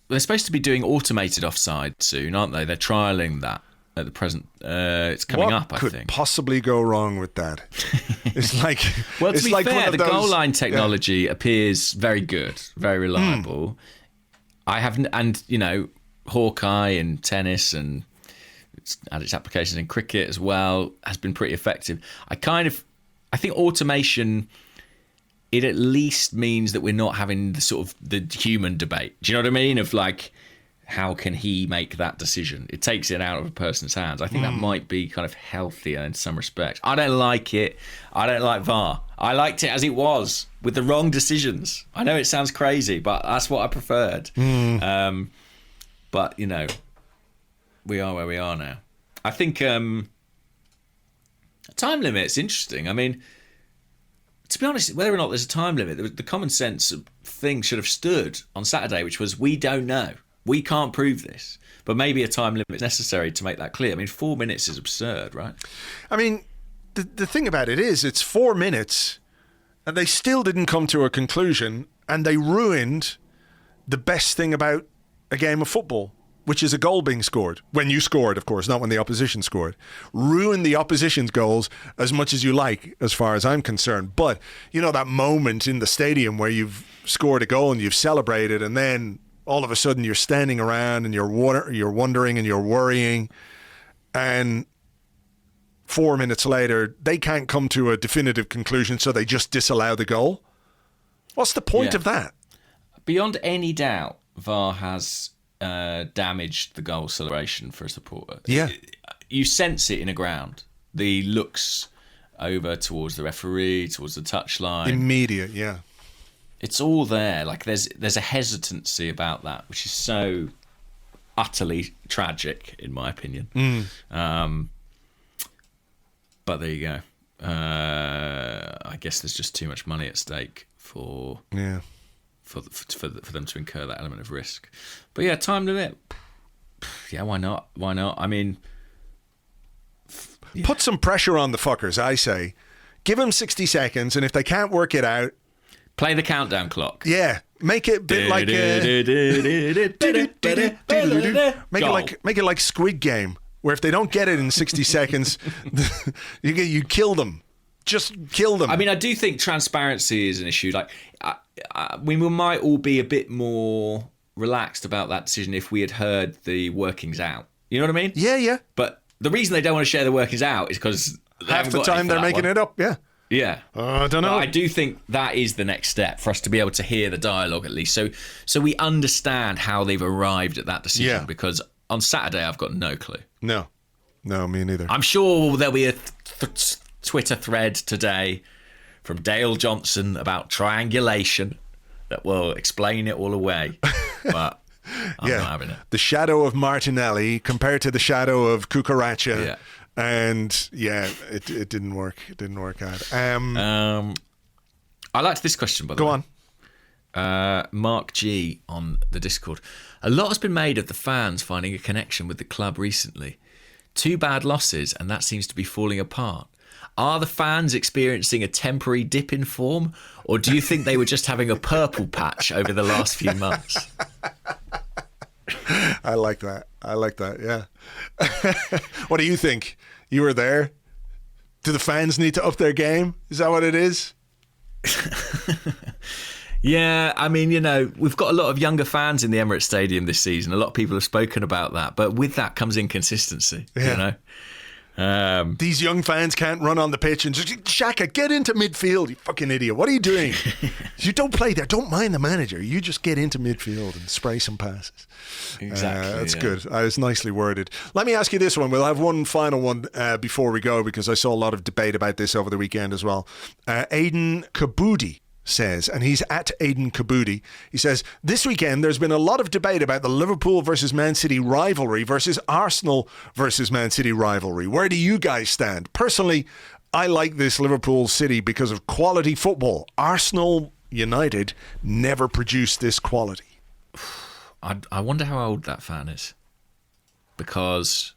They're supposed to be doing automated offside soon, aren't they? They're trialling that at the present. It's coming up, I think. What could possibly go wrong with that? It's like well, to it's be like fair, one of the those, goal line technology appears very good, very reliable. I have, and Hawkeye and tennis and it's had its applications in cricket as well has been pretty effective. I think automation. It at least means that we're not having the sort of the human debate. Do you know what I mean? Of how can he make that decision? It takes it out of a person's hands. I think that might be kind of healthier in some respects. I don't like it. I don't like VAR. I liked it as it was with the wrong decisions. I know it sounds crazy, but that's what I preferred. But, we are where we are now. I think time limit's interesting. I mean, to be honest, whether or not there's a time limit, the common sense thing should have stood on Saturday, which was we don't know. We can't prove this. But maybe a time limit is necessary to make that clear. I mean, 4 minutes is absurd, right? I mean, the thing about it is it's 4 minutes and they still didn't come to a conclusion and they ruined the best thing about a game of football, which is a goal being scored. When you scored, of course, not when the opposition scored. Ruin the opposition's goals as much as you like, as far as I'm concerned. But, that moment in the stadium where you've scored a goal and you've celebrated and then all of a sudden you're standing around and you're wondering and you're worrying, and 4 minutes later they can't come to a definitive conclusion, so they just disallow the goal. What's the point of that? Beyond any doubt, VAR has damaged the goal celebration for a supporter. Yeah. you sense it in a ground. The looks over towards the referee, towards the touchline. Immediate, yeah. It's all there. Like there's a hesitancy about that, which is so utterly tragic, in my opinion. But there you go. I guess there's just too much money at stake for them to incur that element of risk. But yeah, time limit. Yeah, why not? Why not? I mean, put some pressure on the fuckers. I say, give them 60 seconds, and if they can't work it out, play the countdown clock. Yeah, make it a bit like make it like Squid Game, where if they don't get it in 60 seconds, you kill them. Just kill them. I mean, I do think transparency is an issue. Like, we might all be a bit more relaxed about that decision if we had heard the workings out. You know what I mean? Yeah. But the reason they don't want to share the workings out is because half the time they're making it up. Yeah. Yeah. I don't know. But I do think that is the next step for us to be able to hear the dialogue at least. So we understand how they've arrived at that decision. Yeah. Because on Saturday, I've got no clue. No, me neither. I'm sure there'll be a Twitter thread today from Dale Johnson about triangulation that will explain it all away. But I'm not having it. The shadow of Martinelli compared to the shadow of Cucaracha. Yeah. And it didn't work. It didn't work out. I liked this question, by the way. Go on. Mark G on the Discord. A lot has been made of the fans finding a connection with the club recently. 2 bad losses, and that seems to be falling apart. Are the fans experiencing a temporary dip in form, or do you think they were just having a purple patch over the last few months? I like that, yeah. What do you think? You were there? Do the fans need to up their game? Is that what it is? Yeah, I mean, we've got a lot of younger fans in the Emirates Stadium this season. A lot of people have spoken about that, but with that comes inconsistency, These young fans can't run on the pitch and just, Xhaka, get into midfield, you fucking idiot. What are you doing? You don't play there. Don't mind the manager. You just get into midfield and spray some passes. Exactly. That's good. It's nicely worded. Let me ask you this one. We'll have one final one before we go, because I saw a lot of debate about this over the weekend as well. Aidan Kabudi says, and he's at Aidan Kabudi, he says, this weekend there's been a lot of debate about the Liverpool versus Man City rivalry versus Arsenal versus Man City rivalry. Where do you guys stand? Personally, I like this Liverpool City because of quality football. Arsenal United never produced this quality. I wonder how old that fan is, because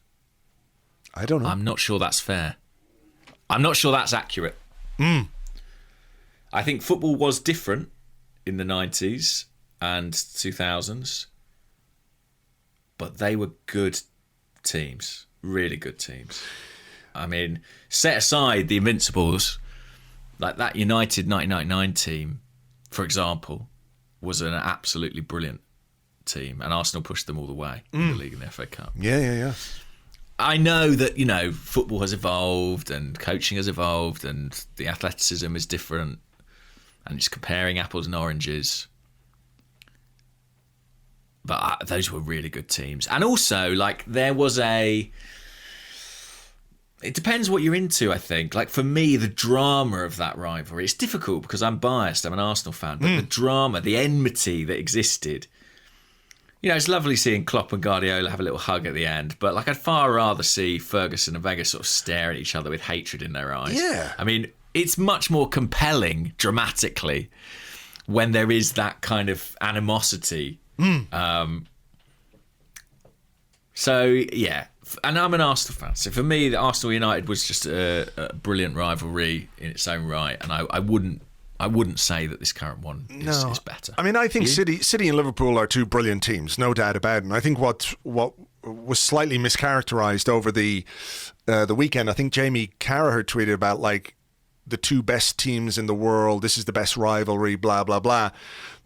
I don't know. I'm not sure that's fair. I'm not sure that's accurate. I think football was different in the 90s and 2000s, but they were good teams, really good teams. I mean, set aside the Invincibles, like that United 1999 team, for example, was an absolutely brilliant team, and Arsenal pushed them all the way in the league and the FA Cup. Yeah. I know that, football has evolved and coaching has evolved and the athleticism is different, and it's comparing apples and oranges. But those were really good teams. And also, there was it depends what you're into, I think. Like, for me, the drama of that rivalry, it's difficult because I'm biased, I'm an Arsenal fan, but the drama, the enmity that existed, it's lovely seeing Klopp and Guardiola have a little hug at the end, but I'd far rather see Ferguson and Wenger sort of stare at each other with hatred in their eyes. Yeah. I mean, it's much more compelling dramatically when there is that kind of animosity. So, yeah. And I'm an Arsenal fan. So for me, the Arsenal United was just a brilliant rivalry in its own right. And I wouldn't say that this current one is better. I mean, I think City and Liverpool are 2 brilliant teams, no doubt about it. And I think what was slightly mischaracterised over the weekend, I think Jamie Carragher tweeted about, the 2 best teams in the world, this is the best rivalry, blah, blah, blah.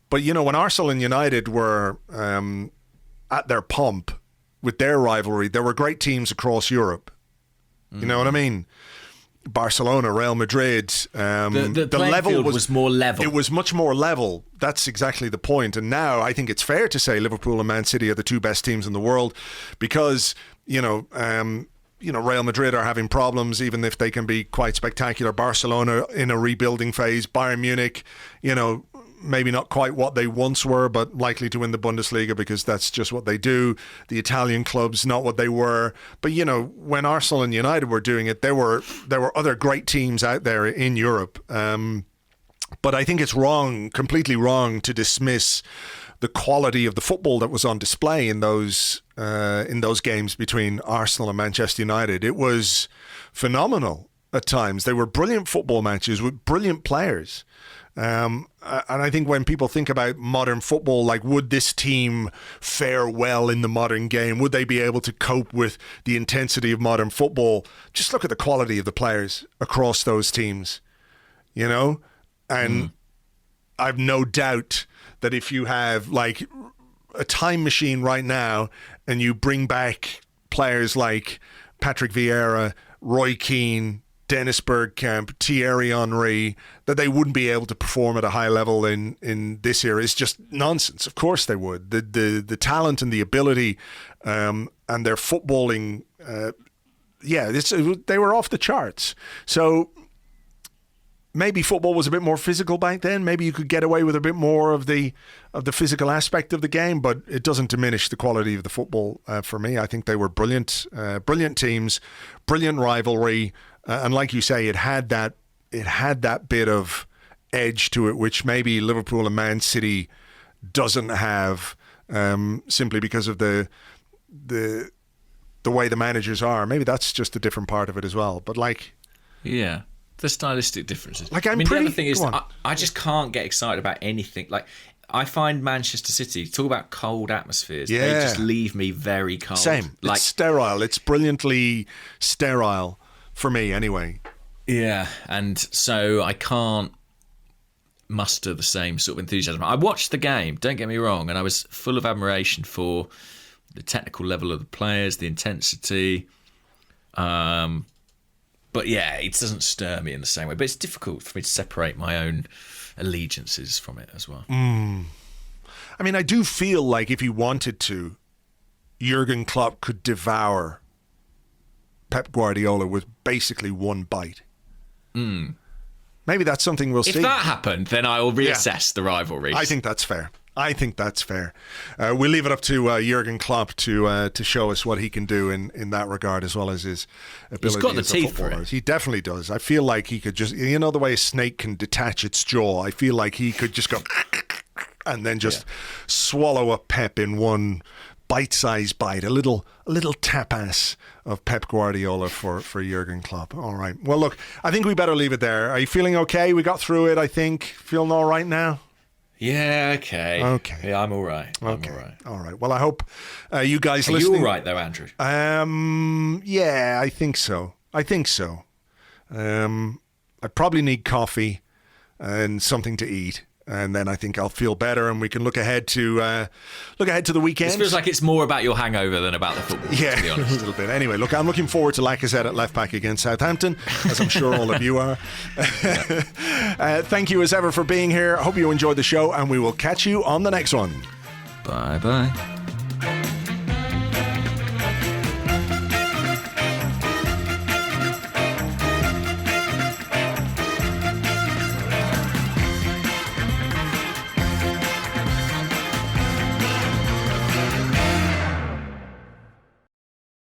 But, when Arsenal and United were at their pomp with their rivalry, there were great teams across Europe. You know what I mean? Barcelona, Real Madrid. The level was more level. It was much more level. That's exactly the point. And now I think it's fair to say Liverpool and Man City are the 2 best teams in the world because, Real Madrid are having problems, even if they can be quite spectacular. Barcelona in a rebuilding phase. Bayern Munich, maybe not quite what they once were, but likely to win the Bundesliga because that's just what they do. The Italian clubs, not what they were. But, when Arsenal and United were doing it, there were other great teams out there in Europe. But I think it's wrong, completely wrong, to dismiss the quality of the football that was on display in those games between Arsenal and Manchester United. It was phenomenal at times. They were brilliant football matches with brilliant players. And I think when people think about modern football, like, would this team fare well in the modern game? Would they be able to cope with the intensity of modern football? Just look at the quality of the players across those teams, And I've no doubt that if you have like a time machine right now and you bring back players like Patrick Vieira, Roy Keane, Dennis Bergkamp, Thierry Henry, that they wouldn't be able to perform at a high level in this era is just nonsense. Of course they would. The talent and the ability and their footballing, they were off the charts. So maybe football was a bit more physical back then. Maybe you could get away with a bit more of the physical aspect of the game, but it doesn't diminish the quality of the football for me. I think they were brilliant teams, brilliant rivalry, and like you say, it had that bit of edge to it, which maybe Liverpool and Man City doesn't have, simply because of the way the managers are. Maybe that's just a different part of it as well. But yeah. The stylistic differences. The other thing is, I just can't get excited about anything. Like, I find Manchester City, talk about cold atmospheres. Yeah. They just leave me very cold. Same. It's sterile. It's brilliantly sterile for me, anyway. Yeah, and so I can't muster the same sort of enthusiasm. I watched the game, don't get me wrong, and I was full of admiration for the technical level of the players, the intensity. But yeah, it doesn't stir me in the same way. But it's difficult for me to separate my own allegiances from it as well. I mean, I do feel like if he wanted to, Jurgen Klopp could devour Pep Guardiola with basically one bite. Maybe that's something we'll see. If that happened, then I will reassess the rivalries. I think that's fair. We'll leave it up to Jurgen Klopp to show us what he can do in that regard, as well as his ability. He's got the as teeth a footballer. for it. He definitely does. I feel like he could just, the way a snake can detach its jaw, I feel like he could just go and then just swallow a Pep in one bite-sized bite, a little tapas of Pep Guardiola for Jurgen Klopp. All right. Well, look, I think we better leave it there. Are you feeling okay? We got through it, I think. Feeling all right now? Yeah, okay. Yeah, I'm all right. All right. Well, I hope you guys Are listening... you all right, though, Andrew? Yeah, I think so. I probably need coffee and something to eat. And then I think I'll feel better, and we can look ahead to the weekend. This feels like it's more about your hangover than about the football. Yeah, to be honest. a little bit. Anyway, look, I'm looking forward to Lacazette at left back against Southampton, as I'm sure all of you are. Thank you as ever for being here. I hope you enjoyed the show, and we will catch you on the next one. Bye.